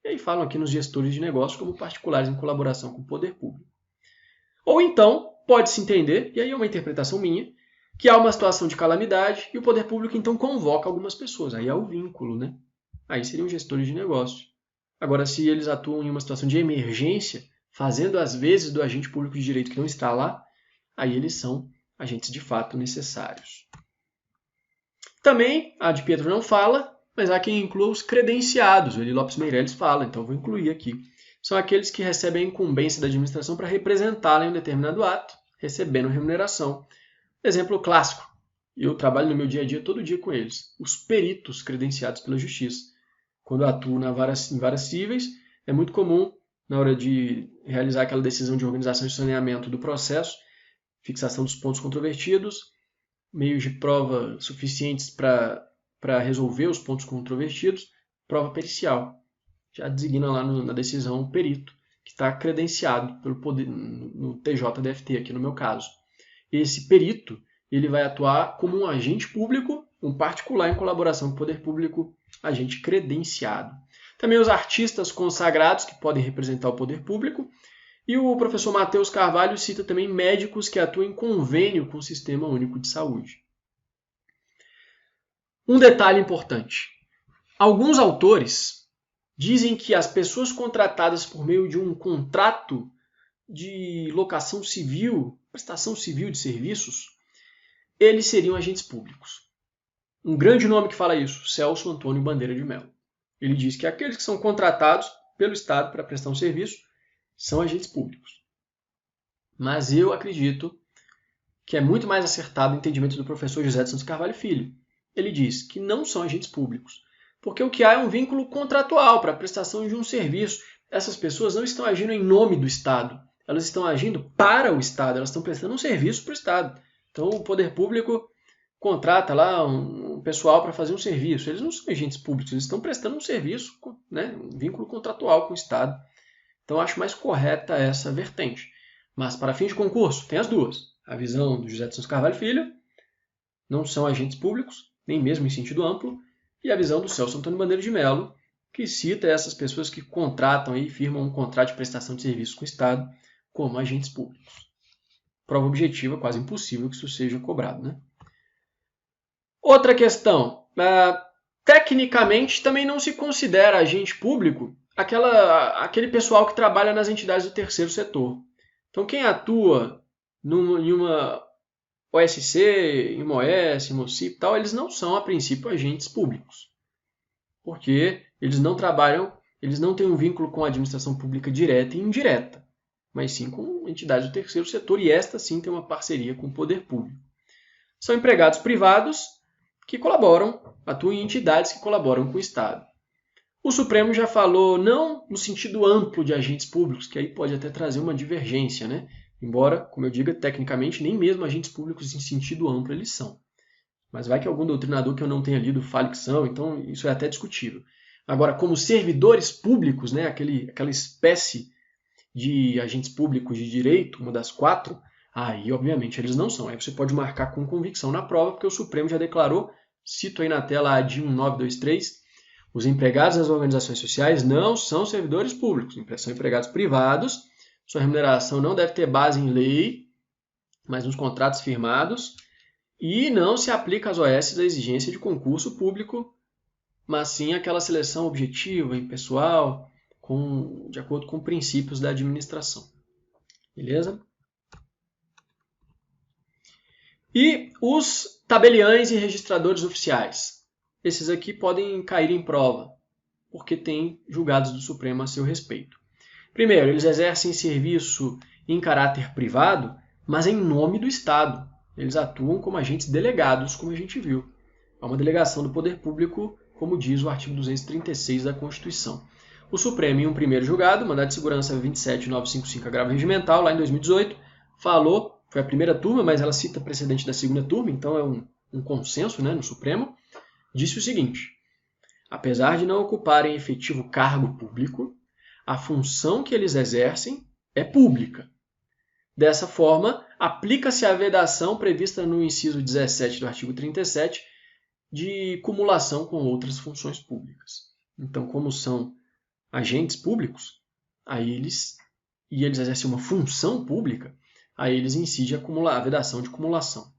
E aí falam aqui nos gestores de negócio como particulares em colaboração com o poder público. Ou então, pode-se entender, e aí é uma interpretação minha, que há uma situação de calamidade e o poder público então convoca algumas pessoas. Aí é o vínculo, né? Aí seriam gestores de negócio. Agora, se eles atuam em uma situação de emergência, fazendo às vezes do agente público de direito que não está lá, aí eles são agentes de fato necessários. Também, a de Pietro não fala, mas há quem inclua os credenciados. O Eli Lopes Meireles fala, então vou incluir aqui. São aqueles que recebem a incumbência da administração para representá-la em um determinado ato, recebendo remuneração. Exemplo clássico, eu trabalho no meu dia a dia todo dia com eles, os peritos credenciados pela Justiça. Quando eu atuo em varas cíveis, é muito comum, na hora de realizar aquela decisão de organização e saneamento do processo, fixação dos pontos controvertidos, meios de prova suficientes para resolver os pontos controvertidos, prova pericial. Já designa lá na decisão o perito, que está credenciado pelo poder, no TJDFT, aqui no meu caso. Esse perito ele vai atuar como um agente público, um particular em colaboração com o poder público, agente credenciado. Também os artistas consagrados, que podem representar o poder público. E o professor Matheus Carvalho cita também médicos que atuam em convênio com o Sistema Único de Saúde. Um detalhe importante. Alguns autores dizem que as pessoas contratadas por meio de um contrato de locação civil, prestação civil de serviços, eles seriam agentes públicos. Um grande nome que fala isso, Celso Antônio Bandeira de Mello. Ele diz que aqueles que são contratados pelo Estado para prestar um serviço são agentes públicos. Mas eu acredito que é muito mais acertado o entendimento do professor José de Santos Carvalho Filho. Ele diz que não são agentes públicos, porque o que há é um vínculo contratual para a prestação de um serviço. Essas pessoas não estão agindo em nome do Estado, elas estão agindo para o Estado, elas estão prestando um serviço para o Estado. Então o poder público contrata lá um pessoal para fazer um serviço. Eles não são agentes públicos, eles estão prestando um serviço, né, um vínculo contratual com o Estado. Então eu acho mais correta essa vertente. Mas para fins de concurso, tem as duas. A visão do José de Santos Carvalho Filho, não são agentes públicos, nem mesmo em sentido amplo, e a visão do Celso Antônio Bandeira de Mello, que cita essas pessoas que contratam e firmam um contrato de prestação de serviços com o Estado como agentes públicos. Prova objetiva, quase impossível que isso seja cobrado, né? Outra questão. Tecnicamente, também não se considera agente público aquele pessoal que trabalha nas entidades do terceiro setor. Então, quem atua em uma OSC, em uma OS, em uma OCIP e tal, eles não são, a princípio, agentes públicos. Porque eles não trabalham, eles não têm um vínculo com a administração pública direta e indireta, mas sim com entidades do terceiro setor, e esta sim tem uma parceria com o poder público. São empregados privados que colaboram, atuam em entidades que colaboram com o Estado. O Supremo já falou não no sentido amplo de agentes públicos, que aí pode até trazer uma divergência, né? Embora, como eu diga, tecnicamente, nem mesmo agentes públicos em sentido amplo eles são. Mas vai que algum doutrinador que eu não tenha lido fale que são, então isso é até discutível. Agora, como servidores públicos, né, aquela espécie de agentes públicos de direito, uma das 4, aí, obviamente, eles não são. Aí você pode marcar com convicção na prova, porque o Supremo já declarou, cito aí na tela a DIN 1923, os empregados das organizações sociais não são servidores públicos, são empregados privados, sua remuneração não deve ter base em lei, mas nos contratos firmados, e não se aplica às OS a exigência de concurso público, mas sim aquela seleção objetiva, impessoal, de acordo com princípios da administração. Beleza? E os tabeliães e registradores oficiais. Esses aqui podem cair em prova, porque têm julgados do Supremo a seu respeito. Primeiro, eles exercem serviço em caráter privado, mas em nome do Estado. Eles atuam como agentes delegados, como a gente viu. É uma delegação do poder público, como diz o artigo 236 da Constituição. O Supremo, em um primeiro julgado, mandado de segurança 27955, agravo regimental, lá em 2018, falou, foi a primeira turma, mas ela cita precedente da segunda turma, então é um consenso, né, no Supremo, disse o seguinte: apesar de não ocuparem efetivo cargo público, a função que eles exercem é pública. Dessa forma, aplica-se a vedação prevista no inciso 17 do artigo 37 de cumulação com outras funções públicas. Então, como são agentes públicos, eles exercem uma função pública, aí eles incide a vedação de cumulação.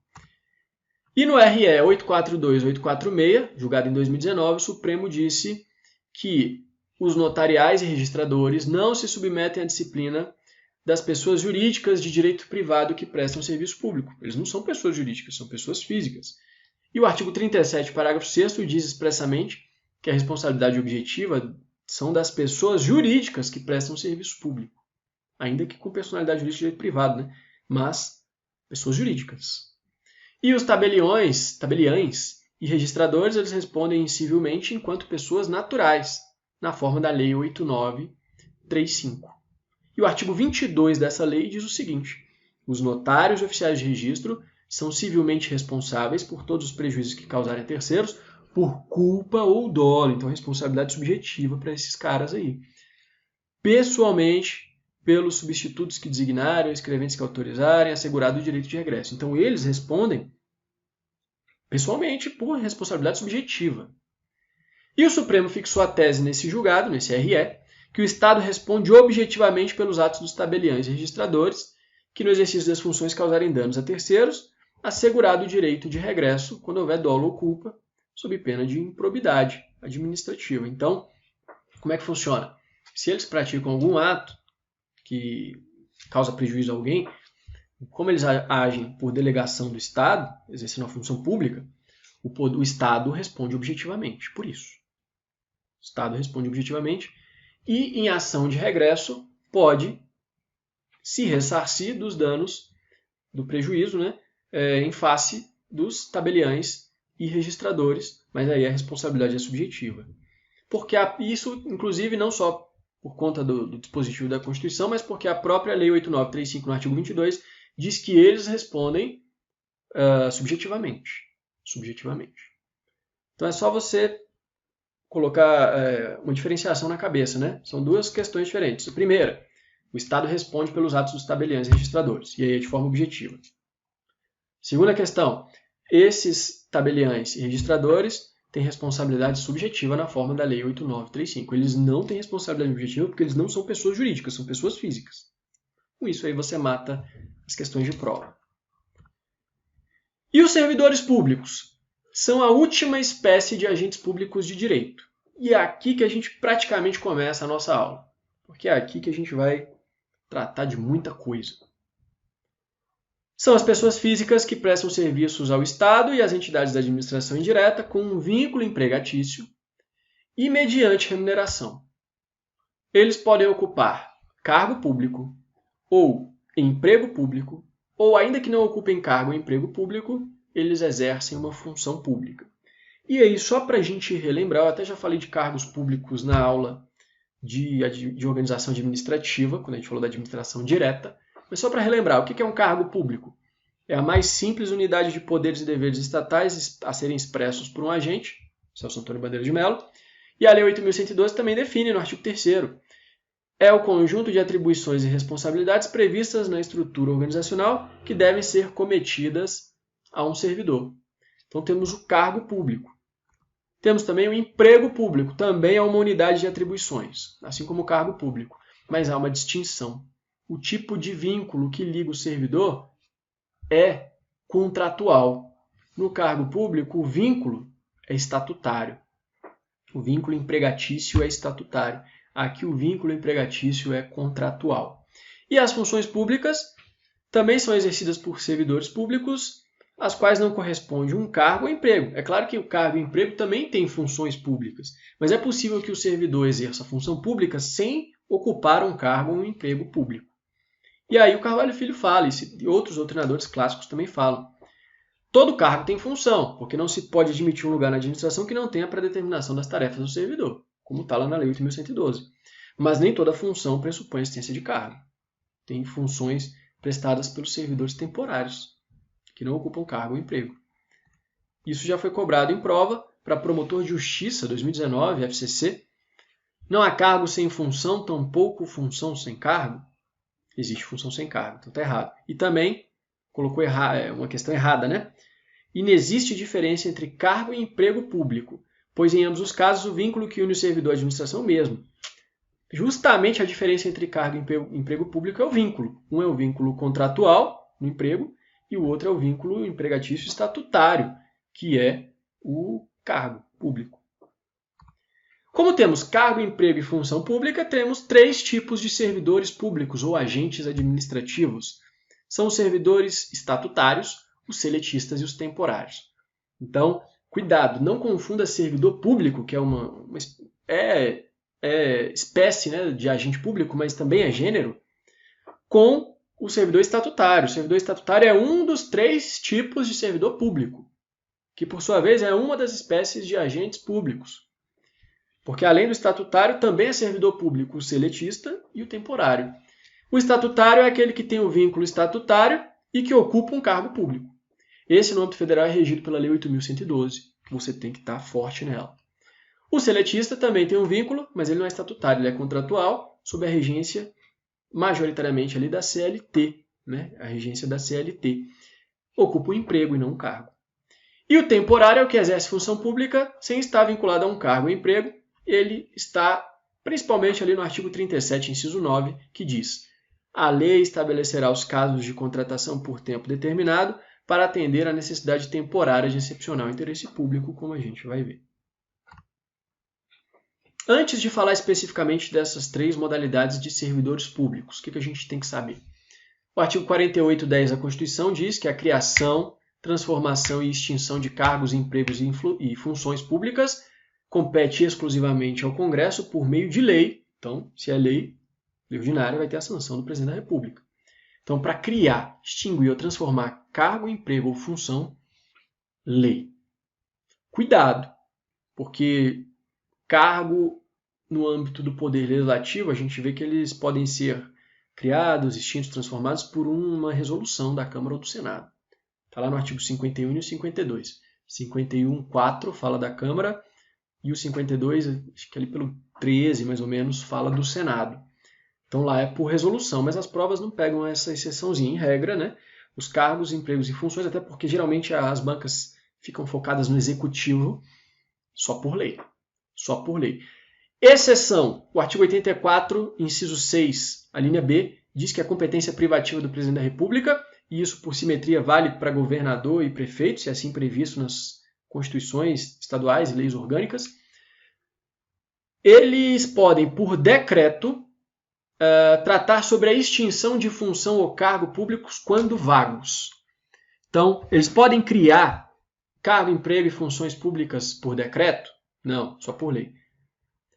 E no RE 842-846, julgado em 2019, o Supremo disse que os notariais e registradores não se submetem à disciplina das pessoas jurídicas de direito privado que prestam serviço público. Eles não são pessoas jurídicas, são pessoas físicas. E o artigo 37, parágrafo 6º, diz expressamente que a responsabilidade objetiva são das pessoas jurídicas que prestam serviço público, ainda que com personalidade jurídica de direito privado, né? Mas pessoas jurídicas. E os tabeliães e registradores, eles respondem civilmente enquanto pessoas naturais, na forma da Lei 8935. E o artigo 22 dessa lei diz o seguinte: os notários e oficiais de registro são civilmente responsáveis por todos os prejuízos que causarem a terceiros por culpa ou dolo. Então, responsabilidade subjetiva para esses caras aí. Pessoalmente, pelos substitutos que designarem, escreventes que autorizarem, assegurado o direito de regresso. Então, eles respondem pessoalmente por responsabilidade subjetiva. E o Supremo fixou a tese nesse julgado, nesse RE, que o Estado responde objetivamente pelos atos dos tabeliães e registradores, que no exercício das funções causarem danos a terceiros, assegurado o direito de regresso quando houver dolo ou culpa, sob pena de improbidade administrativa. Então, como é que funciona? Se eles praticam algum ato que causa prejuízo a alguém, como eles agem por delegação do Estado, exercendo uma função pública, O Estado responde objetivamente por isso. O Estado responde objetivamente e, em ação de regresso, pode se ressarcir dos danos, do prejuízo, né, em face dos tabeliães e registradores, mas aí a responsabilidade é subjetiva. Porque isso, inclusive, não só por conta do dispositivo da Constituição, mas porque a própria Lei 8.935, no artigo 22, diz que eles respondem subjetivamente. Então é só você colocar uma diferenciação na cabeça, né? São duas questões diferentes. A primeira, o Estado responde pelos atos dos tabeliães e registradores, e aí é de forma objetiva. Segunda questão, esses tabeliães e registradores têm responsabilidade subjetiva na forma da Lei 8.935. Eles não têm responsabilidade objetiva porque eles não são pessoas jurídicas, são pessoas físicas. Com isso aí você mata as questões de prova. E os servidores públicos? São a última espécie de agentes públicos de direito. E é aqui que a gente praticamente começa a nossa aula. Porque é aqui que a gente vai tratar de muita coisa. São as pessoas físicas que prestam serviços ao Estado e às entidades da administração indireta com um vínculo empregatício e mediante remuneração. Eles podem ocupar cargo público ou emprego público, ou ainda que não ocupem cargo ou emprego público, eles exercem uma função pública. E aí, só para a gente relembrar, eu até já falei de cargos públicos na aula de organização administrativa, quando a gente falou da administração direta, mas só para relembrar, o que é um cargo público? É a mais simples unidade de poderes e deveres estatais a serem expressos por um agente, Celso Antônio Bandeira de Mello, e a Lei 8.112 também define no artigo 3º. É o conjunto de atribuições e responsabilidades previstas na estrutura organizacional que devem ser cometidas a um servidor. Então temos o cargo público. Temos também o emprego público, também é uma unidade de atribuições, assim como o cargo público, mas há uma distinção. O tipo de vínculo que liga o servidor é contratual. No cargo público, o vínculo é estatutário. O vínculo empregatício é estatutário. Aqui o vínculo empregatício é contratual. E as funções públicas também são exercidas por servidores públicos, às quais não corresponde um cargo ou emprego. É claro que o cargo e emprego também tem funções públicas, mas é possível que o servidor exerça a função pública sem ocupar um cargo ou um emprego público. E aí o Carvalho Filho fala, e outros doutrinadores clássicos também falam. Todo cargo tem função, porque não se pode admitir um lugar na administração que não tenha a predeterminação das tarefas do servidor, como está lá na Lei 8.112. Mas nem toda função pressupõe a existência de cargo. Tem funções prestadas pelos servidores temporários, que não ocupam cargo ou emprego. Isso já foi cobrado em prova para promotor de justiça 2019, FCC. Não há cargo sem função, tampouco função sem cargo. Existe função sem cargo, então está errado. E também colocou uma questão errada, né? Inexiste diferença entre cargo e emprego público, pois em ambos os casos o vínculo que une o servidor à administração é o mesmo. Justamente a diferença entre cargo e emprego público é o vínculo. Um é o vínculo contratual, no emprego, e o outro é o vínculo empregatício estatutário, que é o cargo público. Como temos cargo, emprego e função pública, temos 3 tipos de servidores públicos ou agentes administrativos. São os servidores estatutários, os seletistas e os temporários. Então, cuidado, não confunda servidor público, que é uma espécie, né, de agente público, mas também é gênero, com o servidor estatutário. O servidor estatutário é um dos 3 tipos de servidor público, que por sua vez é uma das espécies de agentes públicos. Porque além do estatutário, também é servidor público o seletista e o temporário. O estatutário é aquele que tem o vínculo estatutário e que ocupa um cargo público. Esse, no âmbito federal, é regido pela Lei 8.112, que você tem que estar forte nela. O seletista também tem um vínculo, mas ele não é estatutário, ele é contratual, sob a regência, majoritariamente, ali da CLT, né? A regência da CLT. Ocupa um emprego e não um cargo. E o temporário é o que exerce função pública sem estar vinculado a um cargo ou emprego. Ele está principalmente ali no artigo 37, inciso 9, que diz: a lei estabelecerá os casos de contratação por tempo determinado para atender à necessidade temporária de excepcional interesse público, como a gente vai ver. Antes de falar especificamente dessas 3 modalidades de servidores públicos, o que a gente tem que saber? O artigo 48.10 da Constituição diz que a criação, transformação e extinção de cargos, empregos e funções públicas compete exclusivamente ao Congresso por meio de lei. Então, se é lei ordinária, vai ter a sanção do presidente da República. Então, para criar, extinguir ou transformar cargo, emprego ou função, lei. Cuidado, porque cargo no âmbito do poder legislativo, a gente vê que eles podem ser criados, extintos, transformados por uma resolução da Câmara ou do Senado. Está lá no artigo 51 e o 52. 51.4 fala da Câmara e o 52, acho que ali pelo 13 mais ou menos, fala do Senado. Então lá é por resolução, mas as provas não pegam essa exceçãozinha. Em regra, né? Os cargos, empregos e funções, até porque geralmente as bancas ficam focadas no executivo, só por lei. Só por lei. Exceção, o artigo 84, inciso 6, a linha B, diz que a competência privativa do presidente da República, e isso por simetria vale para governador e prefeito, se assim previsto nas constituições estaduais e leis orgânicas, eles podem, por decreto, tratar sobre a extinção de função ou cargo públicos quando vagos. Então, eles podem criar cargo, emprego e funções públicas por decreto? Não, só por lei.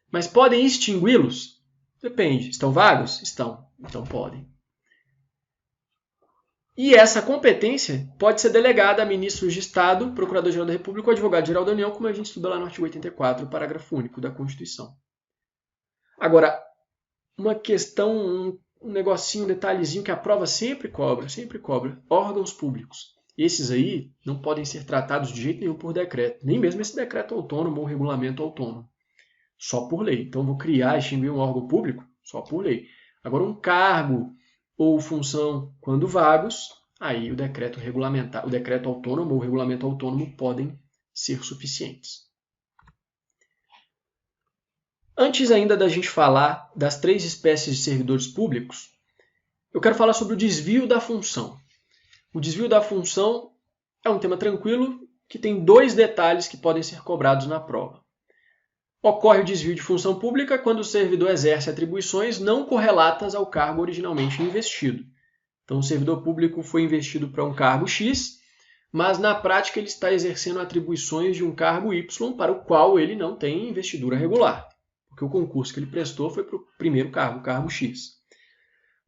Mas podem extingui-los? Depende. Estão vagos? Estão. Então podem. E essa competência pode ser delegada a ministros de Estado, Procurador-Geral da República ou Advogado-Geral da União, como a gente estuda lá no artigo 84, parágrafo único da Constituição. Agora, uma questão, um negocinho, um detalhezinho que a prova sempre cobra, órgãos públicos. Esses aí não podem ser tratados de jeito nenhum por decreto, nem mesmo esse decreto autônomo ou regulamento autônomo. Só por lei. Então, vou criar e extinguir um órgão público? Só por lei. Agora, um cargo ou função, quando vagos, aí o decreto regulamentar, o decreto autônomo ou o regulamento autônomo podem ser suficientes. Antes ainda da gente falar das 3 espécies de servidores públicos, eu quero falar sobre o desvio da função. O desvio da função é um tema tranquilo que tem 2 detalhes que podem ser cobrados na prova. Ocorre o desvio de função pública quando o servidor exerce atribuições não correlatas ao cargo originalmente investido. Então, o servidor público foi investido para um cargo X, mas na prática ele está exercendo atribuições de um cargo Y para o qual ele não tem investidura regular, porque o concurso que ele prestou foi para o primeiro cargo, o cargo X.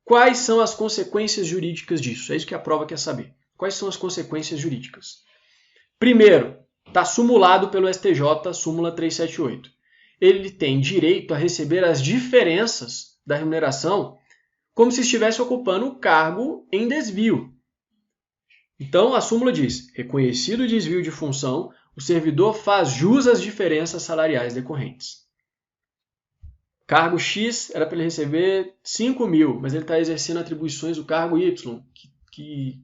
Quais são as consequências jurídicas disso? É isso que a prova quer saber. Quais são as consequências jurídicas? Primeiro, está sumulado pelo STJ, súmula 378. Ele tem direito a receber as diferenças da remuneração como se estivesse ocupando o cargo em desvio. Então, a súmula diz, reconhecido o desvio de função, o servidor faz jus às diferenças salariais decorrentes. Cargo X era para ele receber 5.000, mas ele está exercendo atribuições do cargo Y, que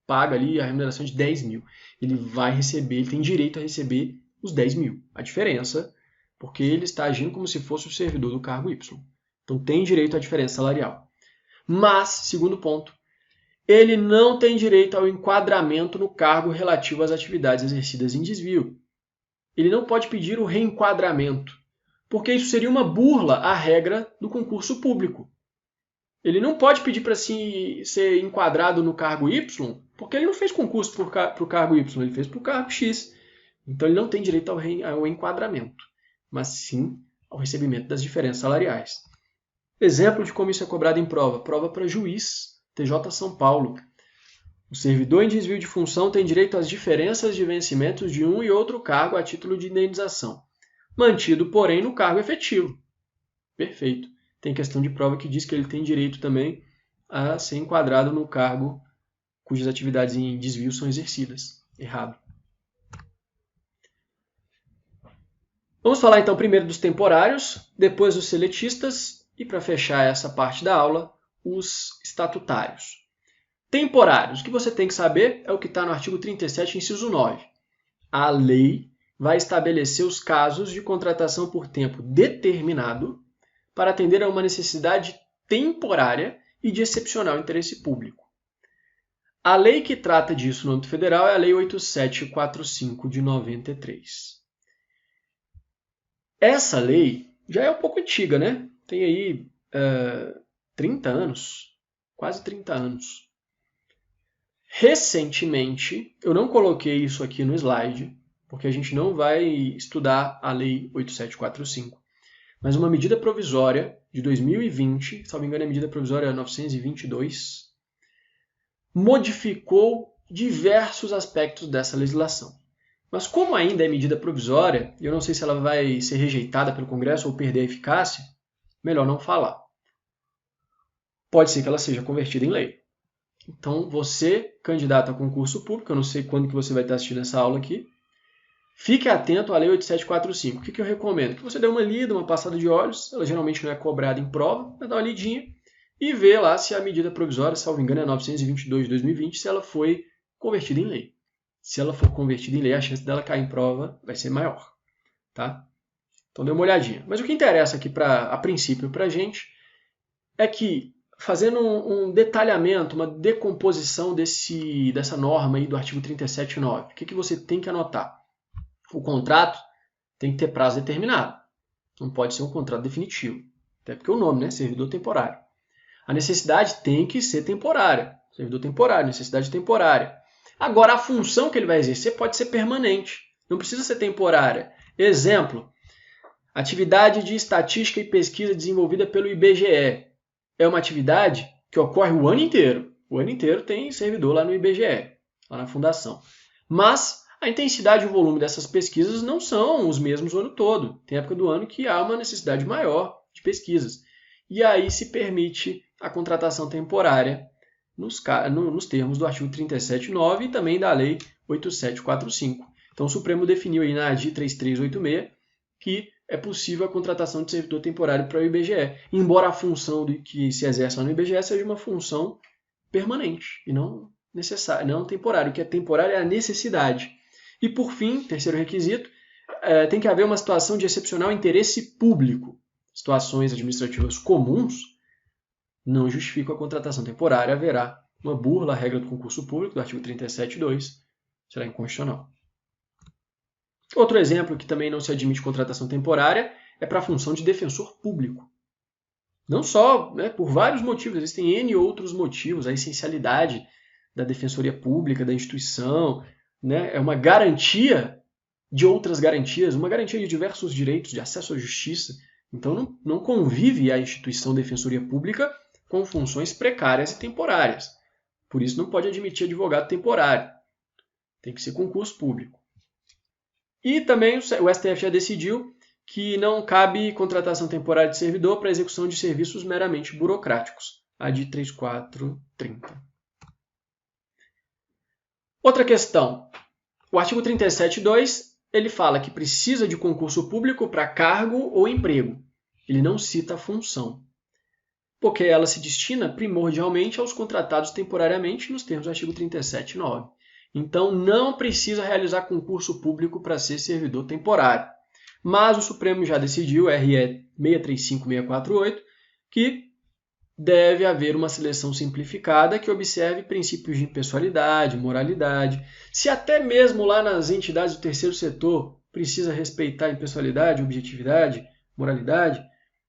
paga ali a remuneração de 10.000. Ele vai receber, ele tem direito a receber os 10.000. A diferença, porque ele está agindo como se fosse o servidor do cargo Y. Então tem direito à diferença salarial. Mas, segundo ponto, ele não tem direito ao enquadramento no cargo relativo às atividades exercidas em desvio. Ele não pode pedir o reenquadramento, porque isso seria uma burla à regra do concurso público. Ele não pode pedir para ser enquadrado no cargo Y, porque ele não fez concurso para o cargo Y, ele fez para o cargo X. Então ele não tem direito ao enquadramento, mas sim ao recebimento das diferenças salariais. Exemplo de como isso é cobrado em prova. Prova para juiz, TJ São Paulo. O servidor em desvio de função tem direito às diferenças de vencimentos de um e outro cargo a título de indenização, mantido, porém, no cargo efetivo. Perfeito. Tem questão de prova que diz que ele tem direito também a ser enquadrado no cargo cujas atividades em desvio são exercidas. Errado. Vamos falar então primeiro dos temporários, depois dos seletistas e, para fechar essa parte da aula, os estatutários. Temporários, o que você tem que saber é o que está no artigo 37, inciso 9. A lei vai estabelecer os casos de contratação por tempo determinado para atender a uma necessidade temporária e de excepcional interesse público. A lei que trata disso no âmbito federal é a Lei 8745 de 93. Essa lei já é um pouco antiga, né? Tem aí 30 anos, quase 30 anos. Recentemente, eu não coloquei isso aqui no slide, porque a gente não vai estudar a Lei 8745, mas uma medida provisória de 2020, se não me engano é a medida provisória 922, modificou diversos aspectos dessa legislação. Mas como ainda é medida provisória, eu não sei se ela vai ser rejeitada pelo Congresso ou perder a eficácia, melhor não falar. Pode ser que ela seja convertida em lei. Então, você, candidato a concurso público, eu não sei quando que você vai estar assistindo essa aula aqui, fique atento à Lei 8745. O que eu recomendo? Que você dê uma lida, uma passada de olhos, ela geralmente não é cobrada em prova, mas dá uma lidinha e vê lá se a medida provisória, salvo engano, é 922 de 2020, se ela foi convertida em lei. Se ela for convertida em lei, a chance dela cair em prova vai ser maior. Tá? Então dê uma olhadinha. Mas o que interessa aqui, a princípio, para a gente, é que, fazendo um detalhamento, uma decomposição dessa norma aí do artigo 37.9, o que você tem que anotar? O contrato tem que ter prazo determinado. Não pode ser um contrato definitivo. Até porque o nome, né? Servidor temporário. A necessidade tem que ser temporária. Servidor temporário, necessidade temporária. Agora, a função que ele vai exercer pode ser permanente. Não precisa ser temporária. Exemplo, atividade de estatística e pesquisa desenvolvida pelo IBGE. É uma atividade que ocorre o ano inteiro. O ano inteiro tem servidor lá no IBGE, lá na fundação. Mas a intensidade e o volume dessas pesquisas não são os mesmos o ano todo. Tem época do ano que há uma necessidade maior de pesquisas. E aí se permite a contratação temporária nos termos do artigo 37.9 e também da Lei 8745. Então o Supremo definiu aí na ADI 3386 que é possível a contratação de servidor temporário para o IBGE, embora a função que se exerce lá no IBGE seja uma função permanente e não necessária, não temporária. O que é temporário é a necessidade. E por fim, terceiro requisito, tem que haver uma situação de excepcional interesse público. Situações administrativas comuns não justificam a contratação temporária, haverá uma burla à regra do concurso público, do artigo 37.2, será inconstitucional. Outro exemplo que também não se admite contratação temporária é para a função de defensor público. Não só, por vários motivos, existem N outros motivos, a essencialidade da defensoria pública, da instituição, é uma garantia de outras garantias, uma garantia de diversos direitos de acesso à justiça. Então não convive a instituição defensoria pública com funções precárias e temporárias. Por isso não pode admitir advogado temporário. Tem que ser concurso público. E também o STF já decidiu que não cabe contratação temporária de servidor para execução de serviços meramente burocráticos. A ADI 3430. Outra questão. O artigo 37.2, ele fala que precisa de concurso público para cargo ou emprego. Ele não cita a função, porque ela se destina primordialmente aos contratados temporariamente nos termos do artigo 37.9. Então, não precisa realizar concurso público para ser servidor temporário. Mas o Supremo já decidiu, RE 635648, que deve haver uma seleção simplificada que observe princípios de impessoalidade, moralidade. Se até mesmo lá nas entidades do terceiro setor precisa respeitar impessoalidade, objetividade, moralidade,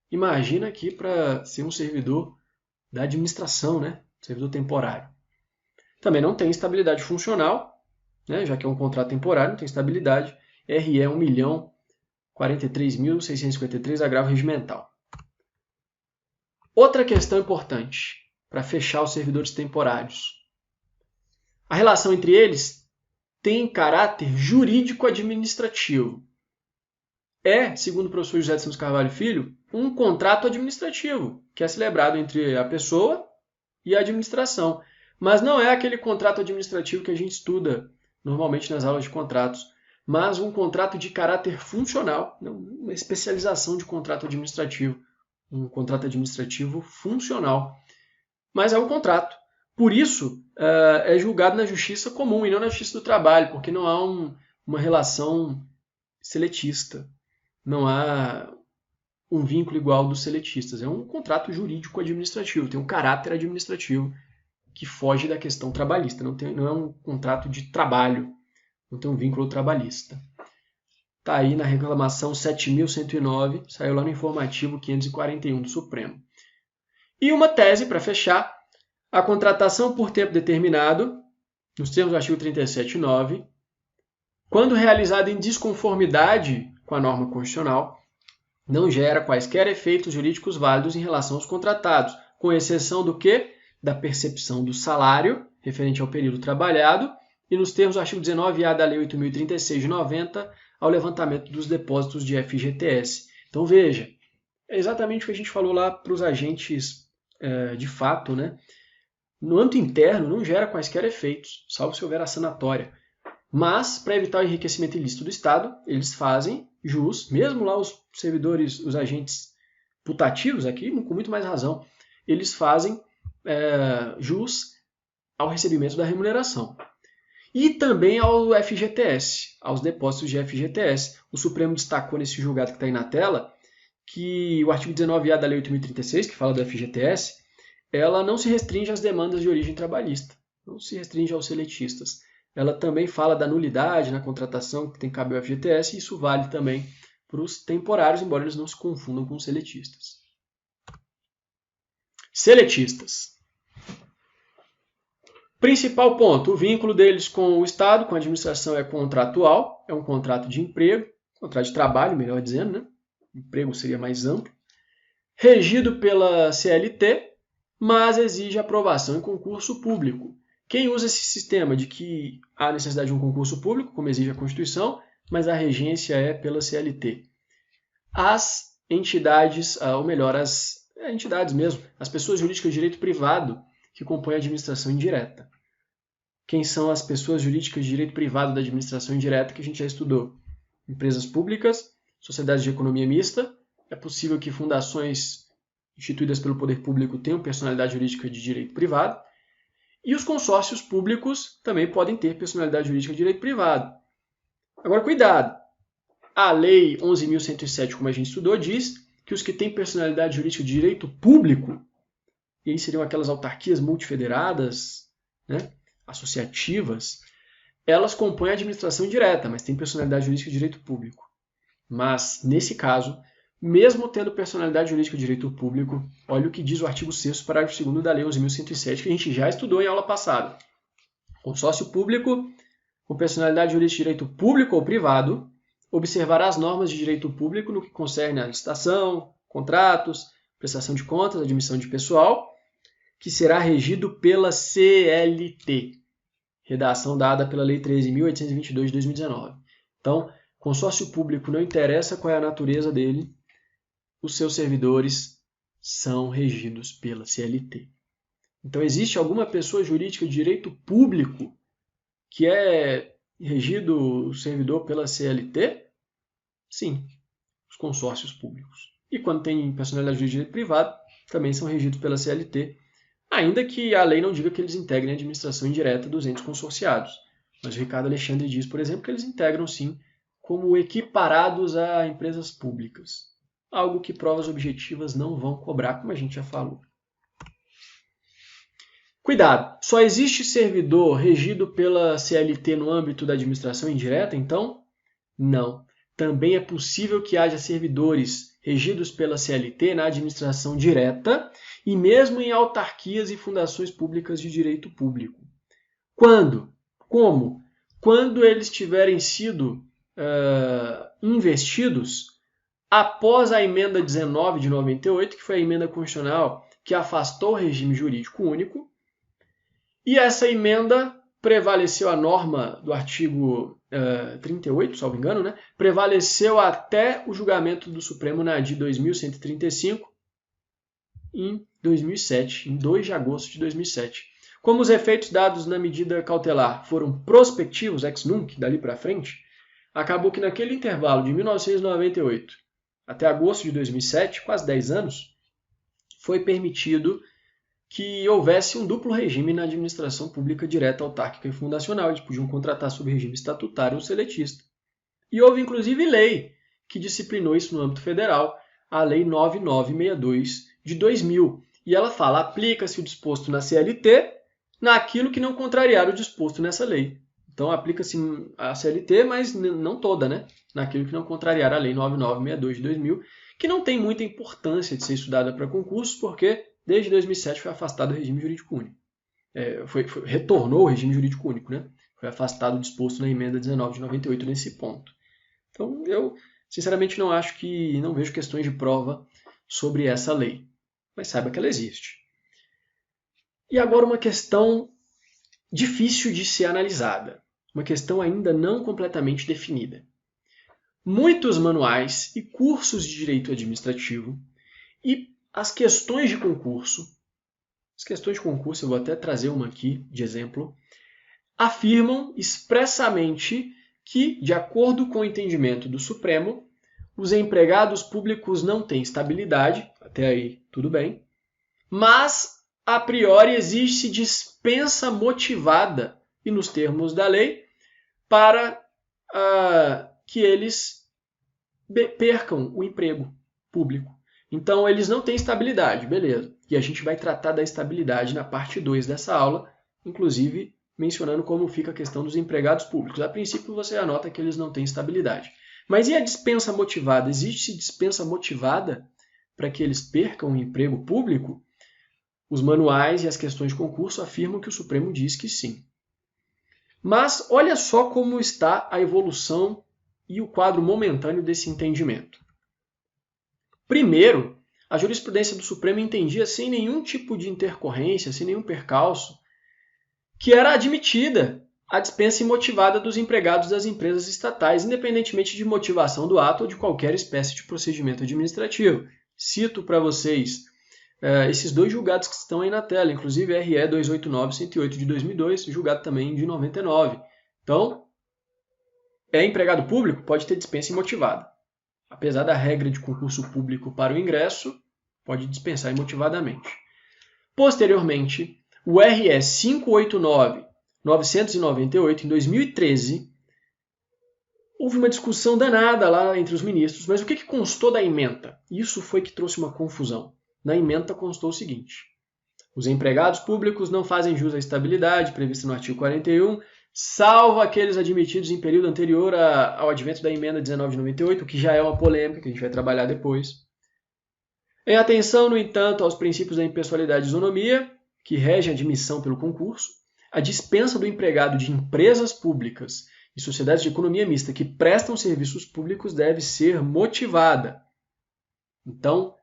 imagina aqui para ser um servidor da administração, servidor temporário. Também não tem estabilidade funcional, já que é um contrato temporário, não tem estabilidade. RE 1.043.653, agravo regimental. Outra questão importante para fechar os servidores temporários. A relação entre eles tem caráter jurídico-administrativo. É, segundo o professor José de Santos Carvalho Filho, um contrato administrativo, que é celebrado entre a pessoa e a administração. Mas não é aquele contrato administrativo que a gente estuda normalmente nas aulas de contratos, mas um contrato de caráter funcional, uma especialização de contrato administrativo. Um contrato administrativo funcional. Mas é um contrato. Por isso, é julgado na justiça comum e não na justiça do trabalho, porque não há uma relação seletista. Não há um vínculo igual dos seletistas. É um contrato jurídico-administrativo, tem um caráter administrativo que foge da questão trabalhista. Não é um contrato de trabalho, não tem um vínculo trabalhista. Está aí na reclamação 7.109, saiu lá no informativo 541 do Supremo. E uma tese para fechar: a contratação por tempo determinado nos termos do artigo 37.9, quando realizada em desconformidade com a norma constitucional, não gera quaisquer efeitos jurídicos válidos em relação aos contratados, com exceção do quê? Da percepção do salário, referente ao período trabalhado, e nos termos do artigo 19-A da Lei 8.036 de 90, ao levantamento dos depósitos de FGTS. Então veja, é exatamente o que a gente falou lá para os agentes de fato, né? No âmbito interno não gera quaisquer efeitos, salvo se houver a sanatória. Mas, para evitar o enriquecimento ilícito do Estado, eles fazem jus, mesmo lá os servidores, os agentes putativos aqui, com muito mais razão, eles fazem jus ao recebimento da remuneração. E também ao FGTS, aos depósitos de FGTS. O Supremo destacou nesse julgado que está aí na tela que o artigo 19-A da Lei 8.036, que fala do FGTS, ela não se restringe às demandas de origem trabalhista, não se restringe aos seletistas. Ela também fala da nulidade na contratação que tem que caber ao FGTS, e isso vale também para os temporários, embora eles não se confundam com os seletistas. Seletistas. Principal ponto, o vínculo deles com o Estado, com a administração é contratual, é um contrato de emprego, contrato de trabalho, melhor dizendo, né? Emprego seria mais amplo, regido pela CLT, mas exige aprovação em concurso público. Quem usa esse sistema de que há necessidade de um concurso público, como exige a Constituição, mas a regência é pela CLT? As entidades, ou melhor, as entidades mesmo, as pessoas jurídicas de direito privado que compõem a administração indireta. Quem são as pessoas jurídicas de direito privado da administração indireta que a gente já estudou? Empresas públicas, sociedades de economia mista, é possível que fundações instituídas pelo poder público tenham personalidade jurídica de direito privado, e os consórcios públicos também podem ter personalidade jurídica de direito privado. Agora, cuidado! A Lei 11.107, como a gente estudou, diz que os que têm personalidade jurídica de direito público, e aí seriam aquelas autarquias multifederadas, né, associativas, elas compõem a administração indireta, mas têm personalidade jurídica de direito público. Mas, nesse caso, mesmo tendo personalidade jurídica de direito público, olha o que diz o artigo 6º, parágrafo 2º da Lei 11.107, que a gente já estudou em aula passada. Consórcio público com personalidade jurídica de direito público ou privado observará as normas de direito público no que concerne a licitação, contratos, prestação de contas, admissão de pessoal, que será regido pela CLT, redação dada pela Lei 13.822 de 2019. Então, consórcio público não interessa qual é a natureza dele, os seus servidores são regidos pela CLT. Então, existe alguma pessoa jurídica de direito público que é regido o servidor pela CLT? Sim, os consórcios públicos. E quando tem personalidade de direito privado, também são regidos pela CLT, ainda que a lei não diga que eles integrem a administração indireta dos entes consorciados. Mas o Ricardo Alexandre diz, por exemplo, que eles integram sim como equiparados a empresas públicas. Algo que provas objetivas não vão cobrar, como a gente já falou. Cuidado! Só existe servidor regido pela CLT no âmbito da administração indireta, então? Não. Também é possível que haja servidores regidos pela CLT na administração direta e mesmo em autarquias e fundações públicas de direito público. Quando? Como? Quando eles tiverem sido investidos após a emenda 19 de 98, que foi a emenda constitucional que afastou o regime jurídico único, e essa emenda prevaleceu a norma do artigo 38, salvo engano, né? Prevaleceu até o julgamento do Supremo na ADI 2135, em 2007, em 2 de agosto de 2007. Como os efeitos dados na medida cautelar foram prospectivos, ex nunc, dali para frente, acabou que naquele intervalo de 1998 até agosto de 2007, quase 10 anos, foi permitido que houvesse um duplo regime na administração pública direta, autárquica e fundacional. Eles podiam contratar sob regime estatutário ou seletista. E houve, inclusive, lei que disciplinou isso no âmbito federal, a Lei 9962 de 2000. E ela fala, aplica-se o disposto na CLT naquilo que não contrariar o disposto nessa lei. Então, aplica-se a CLT, mas não toda, né? Naquilo que não contrariar a Lei 9962 de 2000, que não tem muita importância de ser estudada para concursos, porque desde 2007 foi afastado o regime jurídico único. retornou ao regime jurídico único, né? Foi afastado o disposto na emenda 19 de 98 nesse ponto. Então, eu sinceramente não vejo questões de prova sobre essa lei, mas saiba que ela existe. E agora uma questão difícil de ser analisada, uma questão ainda não completamente definida. Muitos manuais e cursos de direito administrativo e as questões de concurso, eu vou até trazer uma aqui de exemplo, afirmam expressamente que, de acordo com o entendimento do Supremo, os empregados públicos não têm estabilidade, até aí tudo bem, mas a priori existe dispensa motivada, e nos termos da lei, para que eles percam o emprego público. Então, eles não têm estabilidade, beleza. E a gente vai tratar da estabilidade na parte 2 dessa aula, inclusive mencionando como fica a questão dos empregados públicos. A princípio, você anota que eles não têm estabilidade. Mas e a dispensa motivada? Existe dispensa motivada para que eles percam o emprego público? Os manuais e as questões de concurso afirmam que o Supremo diz que sim. Mas olha só como está a evolução e o quadro momentâneo desse entendimento. Primeiro, a jurisprudência do Supremo entendia sem nenhum tipo de intercorrência, sem nenhum percalço, que era admitida a dispensa imotivada dos empregados das empresas estatais, independentemente de motivação do ato ou de qualquer espécie de procedimento administrativo. Cito para vocês esses dois julgados que estão aí na tela, inclusive RE 289-108 de 2002, julgado também de 99. Então, é empregado público, pode ter dispensa imotivada. Apesar da regra de concurso público para o ingresso, pode dispensar imotivadamente. Posteriormente, o RE 589-998, em 2013, houve uma discussão danada lá entre os ministros, mas o que constou da ementa? Isso foi que trouxe uma confusão. Na ementa constou o seguinte: os empregados públicos não fazem jus à estabilidade prevista no artigo 41, salvo aqueles admitidos em período anterior ao advento da emenda 19 de 98, que já é uma polêmica que a gente vai trabalhar depois. Em atenção, no entanto, aos princípios da impessoalidade e isonomia, que regem a admissão pelo concurso, a dispensa do empregado de empresas públicas e sociedades de economia mista que prestam serviços públicos deve ser motivada. Então,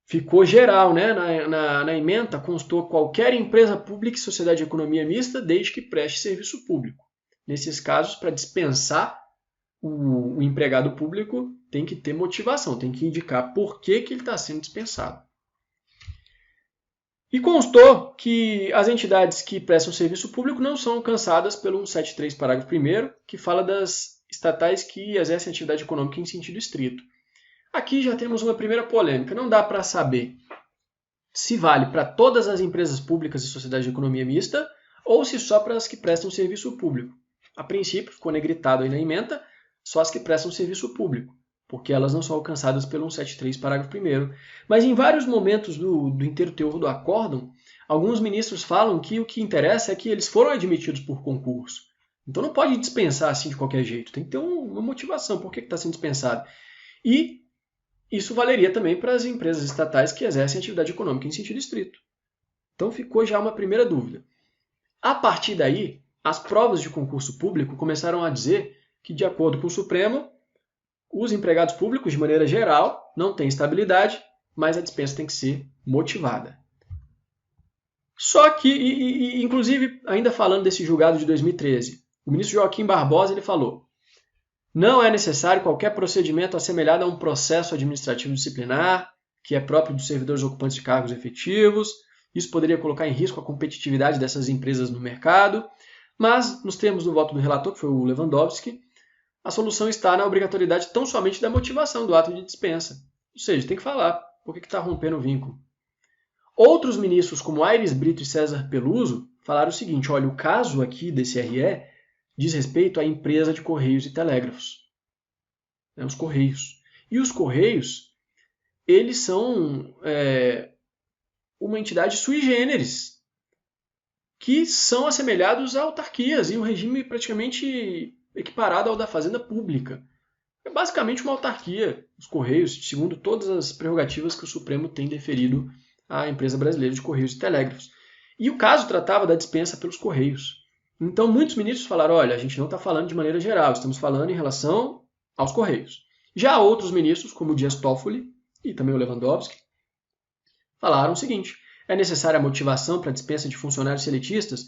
ficou geral, né? Na ementa constou qualquer empresa pública e sociedade de economia mista, desde que preste serviço público. Nesses casos, para dispensar o empregado público, tem que ter motivação, tem que indicar por que ele está sendo dispensado. E constou que as entidades que prestam serviço público não são alcançadas pelo 173, parágrafo 1º, que fala das estatais que exercem atividade econômica em sentido estrito. Aqui já temos uma primeira polêmica. Não dá para saber se vale para todas as empresas públicas e sociedades de economia mista ou se só para as que prestam serviço público. A princípio, ficou negritado aí na ementa, só as que prestam serviço público, porque elas não são alcançadas pelo 173, parágrafo 1º. Mas em vários momentos do inteiro teor do acórdão, alguns ministros falam que o que interessa é que eles foram admitidos por concurso. Então não pode dispensar assim de qualquer jeito, tem que ter uma motivação, por que está sendo dispensado. E isso valeria também para as empresas estatais que exercem atividade econômica em sentido estrito. Então ficou já uma primeira dúvida. A partir daí, as provas de concurso público começaram a dizer que, de acordo com o Supremo, os empregados públicos, de maneira geral, não têm estabilidade, mas a dispensa tem que ser motivada. Só que, inclusive, ainda falando desse julgado de 2013, o ministro Joaquim Barbosa ele falou: não é necessário qualquer procedimento assemelhado a um processo administrativo disciplinar, que é próprio dos servidores ocupantes de cargos efetivos. Isso poderia colocar em risco a competitividade dessas empresas no mercado, mas, nos termos do voto do relator, que foi o Lewandowski, a solução está na obrigatoriedade tão somente da motivação do ato de dispensa. Ou seja, tem que falar por que está rompendo o vínculo. Outros ministros, como Aires Brito e César Peluso, falaram o seguinte: olha, o caso aqui desse RE diz respeito à empresa de Correios e Telégrafos, os Correios. E os Correios, eles são uma entidade sui generis, que são assemelhados a autarquias e um regime praticamente equiparado ao da Fazenda Pública. É basicamente uma autarquia, os Correios, segundo todas as prerrogativas que o Supremo tem deferido à empresa brasileira de Correios e Telégrafos. E o caso tratava da dispensa pelos Correios. Então, muitos ministros falaram, olha, a gente não está falando de maneira geral, estamos falando em relação aos Correios. Já outros ministros, como o Dias Toffoli e também o Lewandowski, falaram o seguinte, é necessária a motivação para a dispensa de funcionários seletistas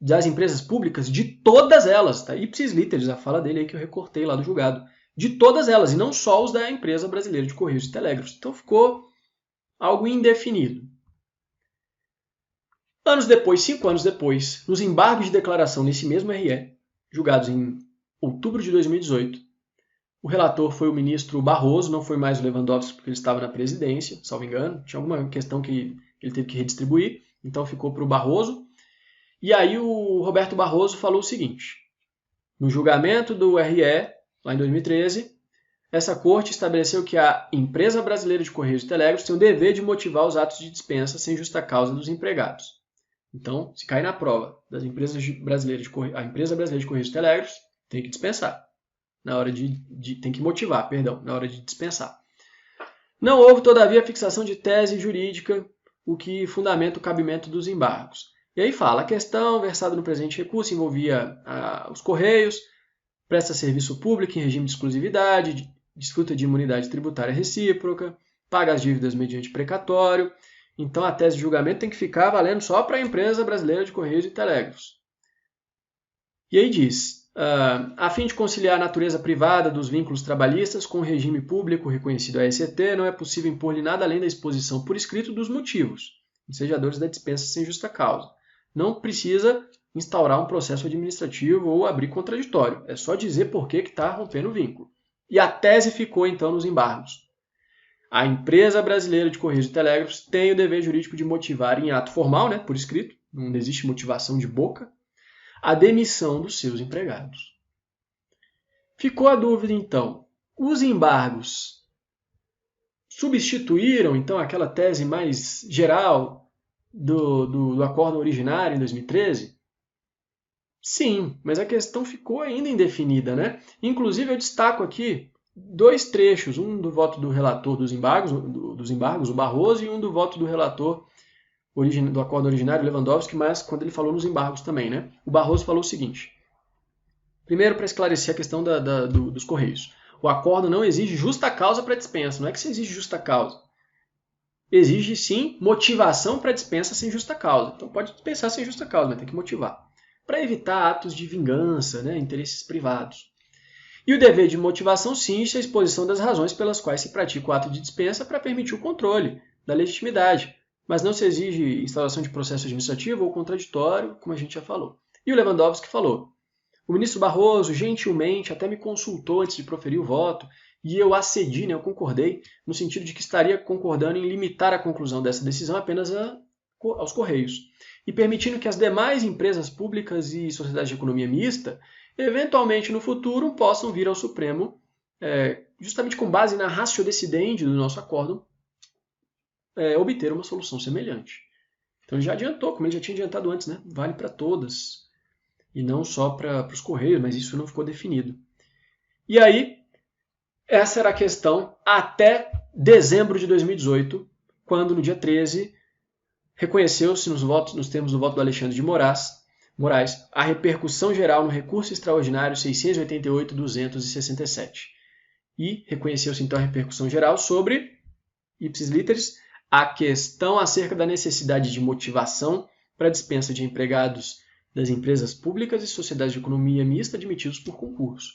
das empresas públicas, de todas elas, tá? Ipsis literis, a fala dele aí que eu recortei lá do julgado, de todas elas, e não só os da empresa brasileira de Correios e Telégrafos. Então ficou algo indefinido. Anos depois, 5 anos depois, nos embargos de declaração nesse mesmo RE, julgados em outubro de 2018, o relator foi o ministro Barroso, não foi mais o Lewandowski, porque ele estava na presidência, salvo engano, tinha alguma questão que ele teve que redistribuir, então ficou para o Barroso. E aí o Roberto Barroso falou o seguinte, no julgamento do RE, lá em 2013, essa corte estabeleceu que a empresa brasileira de Correios e Telégrafos tem o dever de motivar os atos de dispensa sem justa causa dos empregados. Então, se cair na prova das empresas brasileiras a empresa brasileira de Correios e Telégrafos tem que dispensar. Tem que motivar, perdão, na hora de dispensar. Não houve, todavia, fixação de tese jurídica, o que fundamenta o cabimento dos embargos. E aí fala, a questão versada no presente recurso envolvia os Correios, presta serviço público em regime de exclusividade, desfruta de imunidade tributária recíproca, paga as dívidas mediante precatório. Então a tese de julgamento tem que ficar valendo só para a empresa brasileira de Correios e Telégrafos. E aí diz, a fim de conciliar a natureza privada dos vínculos trabalhistas com o regime público reconhecido à ECT, não é possível impor-lhe nada além da exposição por escrito dos motivos, ensejadores da dispensa sem justa causa. Não precisa instaurar um processo administrativo ou abrir contraditório. É só dizer por que está rompendo o vínculo. E a tese ficou, então, nos embargos. A empresa brasileira de Correios e Telégrafos tem o dever jurídico de motivar em ato formal, né, por escrito, não existe motivação de boca, a demissão dos seus empregados. Ficou a dúvida, então, os embargos substituíram, então, aquela tese mais geral do acordo originário em 2013? Sim, mas a questão ficou ainda indefinida, né? Inclusive, eu destaco aqui 2 trechos, um do voto do relator dos embargos, o Barroso, e um do voto do relator do acordo originário, Lewandowski, mas quando ele falou nos embargos também, né? O Barroso falou o seguinte, primeiro, para esclarecer a questão dos Correios, o acordo não exige justa causa para dispensa, não é que se exige justa causa. Exige, sim, motivação para dispensa sem justa causa. Então pode dispensar sem justa causa, mas tem que motivar. Para evitar atos de vingança, né, interesses privados. E o dever de motivação, sim, é a exposição das razões pelas quais se pratica o ato de dispensa para permitir o controle da legitimidade. Mas não se exige instauração de processo administrativo ou contraditório, como a gente já falou. E o Lewandowski falou, o ministro Barroso gentilmente até me consultou antes de proferir o voto, e eu acedi, né, eu concordei, no sentido de que estaria concordando em limitar a conclusão dessa decisão apenas aos Correios, e permitindo que as demais empresas públicas e sociedades de economia mista, eventualmente no futuro, possam vir ao Supremo, justamente com base na ratio decidendi do nosso acordo, obter uma solução semelhante. Então ele já adiantou, como ele já tinha adiantado antes, né? Vale para todas, e não só para os Correios, mas isso não ficou definido. E aí, essa era a questão até dezembro de 2018, quando no dia 13 reconheceu-se nos termos do voto do Alexandre de Moraes a repercussão geral no recurso extraordinário 688.267. E reconheceu-se então a repercussão geral sobre, ipsis literis, a questão acerca da necessidade de motivação para a dispensa de empregados das empresas públicas e sociedades de economia mista admitidos por concurso.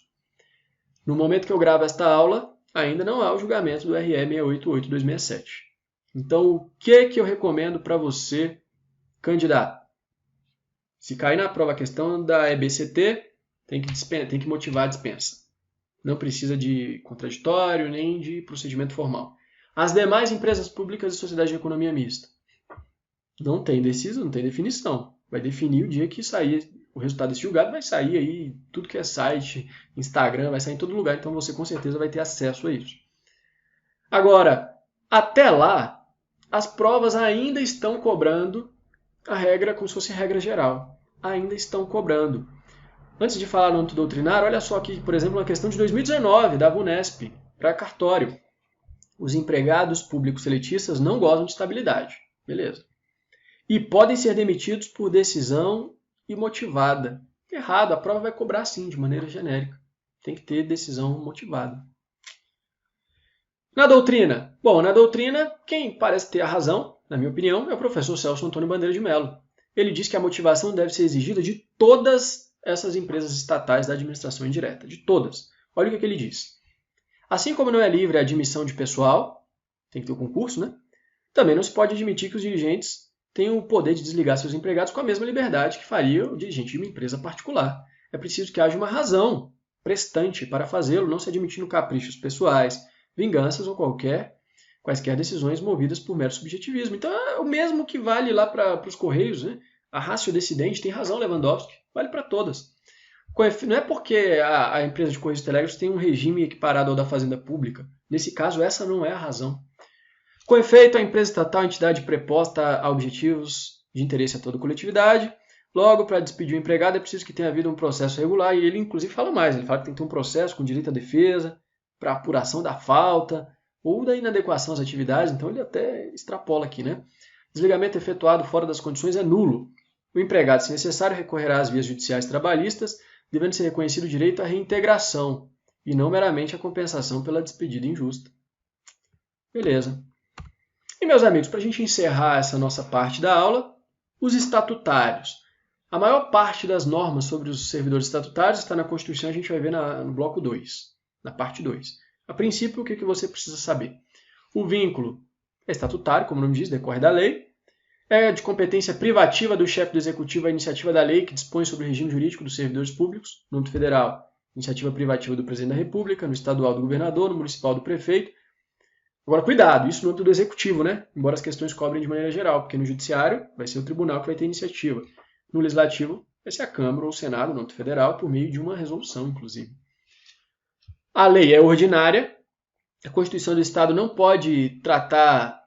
No momento que eu gravo esta aula, ainda não há o julgamento do RE 688/2067. Então, o que eu recomendo para você, candidato? Se cair na prova a questão da EBCT, tem que motivar a dispensa. Não precisa de contraditório nem de procedimento formal. As demais empresas públicas e sociedades de economia mista. Não tem decisão, não tem definição. Vai definir o dia que sair. O resultado desse julgado vai sair aí, tudo que é site, Instagram, vai sair em todo lugar, então você com certeza vai ter acesso a isso. Agora, até lá, as provas ainda estão cobrando a regra como se fosse regra geral. Ainda estão cobrando. Antes de falar no âmbito doutrinário, olha só aqui, por exemplo, uma questão de 2019, da VUNESP, para cartório. Os empregados públicos seletistas não gozam de estabilidade. Beleza. e podem ser demitidos por decisão imotivada. Errado, a prova vai cobrar sim, de maneira genérica. Tem que ter decisão motivada. Na doutrina? Bom, na doutrina, quem parece ter a razão, na minha opinião, é o professor Celso Antônio Bandeira de Mello. Ele diz que a motivação deve ser exigida de todas essas empresas estatais da administração indireta, de todas. Olha o que ele diz. Assim como não é livre a admissão de pessoal, tem que ter o concurso, né? Também não se pode admitir que os dirigentes tenham o poder de desligar seus empregados com a mesma liberdade que faria o dirigente de uma empresa particular. É preciso que haja uma razão prestante para fazê-lo, não se admitindo caprichos pessoais, vinganças ou quaisquer decisões movidas por mero subjetivismo. Então é o mesmo que vale lá para os Correios, né? A ratio decidente, tem razão Lewandowski, vale para todas. Não é porque a empresa de Correios e Telégrafos tem um regime equiparado ao da Fazenda Pública. Nesse caso, essa não é a razão. Com efeito, a empresa estatal é entidade preposta a objetivos de interesse a toda a coletividade. Logo, para despedir o empregado, é preciso que tenha havido um processo regular, e ele inclusive fala mais, ele fala que tem que ter um processo com direito à defesa, para apuração da falta ou da inadequação às atividades, então ele até extrapola aqui, né? Desligamento efetuado fora das condições é nulo. O empregado, se necessário, recorrerá às vias judiciais trabalhistas, devendo ser reconhecido o direito à reintegração, e não meramente a compensação pela despedida injusta. Beleza. E, meus amigos, para a gente encerrar essa nossa parte da aula, os estatutários. A maior parte das normas sobre os servidores estatutários está na Constituição, a gente vai ver no bloco 2, na parte 2. A princípio, o que você precisa saber? O vínculo é estatutário, como o nome diz, decorre da lei. É de competência privativa do chefe do Executivo a iniciativa da lei que dispõe sobre o regime jurídico dos servidores públicos, no âmbito federal, iniciativa privativa do Presidente da República, no estadual do governador, no municipal do prefeito. Agora, cuidado, isso no âmbito do Executivo, né? Embora as questões cobrem de maneira geral, porque no Judiciário vai ser o Tribunal que vai ter iniciativa. No Legislativo vai ser a Câmara ou o Senado, no âmbito federal, por meio de uma resolução, inclusive. A lei é ordinária, a Constituição do Estado não pode tratar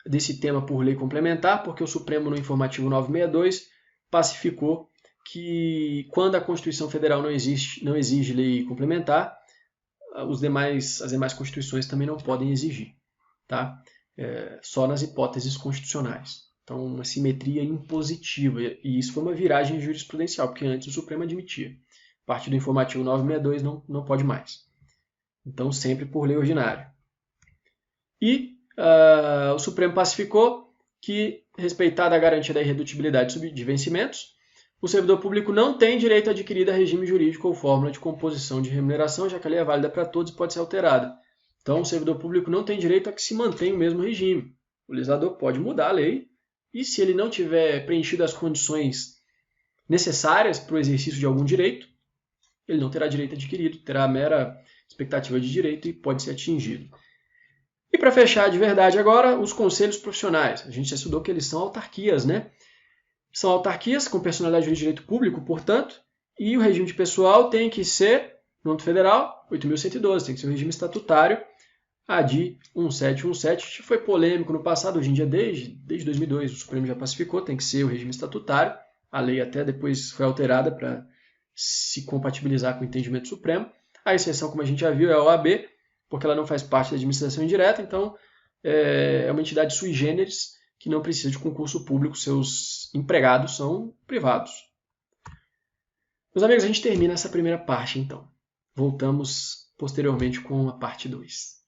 desse tema por lei complementar, porque o Supremo, no informativo 962, pacificou que quando a Constituição Federal não exige lei complementar, as demais constituições também não podem exigir, tá? Só nas hipóteses constitucionais. Então, uma simetria impositiva, e isso foi uma viragem jurisprudencial, porque antes o Supremo admitia. A partir do informativo 962 não pode mais. Então, sempre por lei ordinária. E o Supremo pacificou que, respeitada a garantia da irredutibilidade de vencimentos, o servidor público não tem direito adquirido a regime jurídico ou fórmula de composição de remuneração, já que a lei é válida para todos e pode ser alterada. Então, o servidor público não tem direito a que se mantenha o mesmo regime. O legislador pode mudar a lei e, se ele não tiver preenchido as condições necessárias para o exercício de algum direito, ele não terá direito adquirido, terá a mera expectativa de direito e pode ser atingido. E para fechar de verdade agora, os conselhos profissionais. A gente já estudou que eles são autarquias, né? São autarquias com personalidade de direito público, portanto, e o regime de pessoal tem que ser, no âmbito federal, 8.112, tem que ser o regime estatutário, ADI 1717, que foi polêmico no passado, hoje em dia, desde 2002, o Supremo já pacificou, tem que ser o regime estatutário, a lei até depois foi alterada para se compatibilizar com o entendimento supremo. A exceção, como a gente já viu, é a OAB, porque ela não faz parte da administração indireta, então é uma entidade sui generis, que não precisa de concurso público, seus empregados são privados. Meus amigos, a gente termina essa primeira parte, então. Voltamos posteriormente com a parte 2.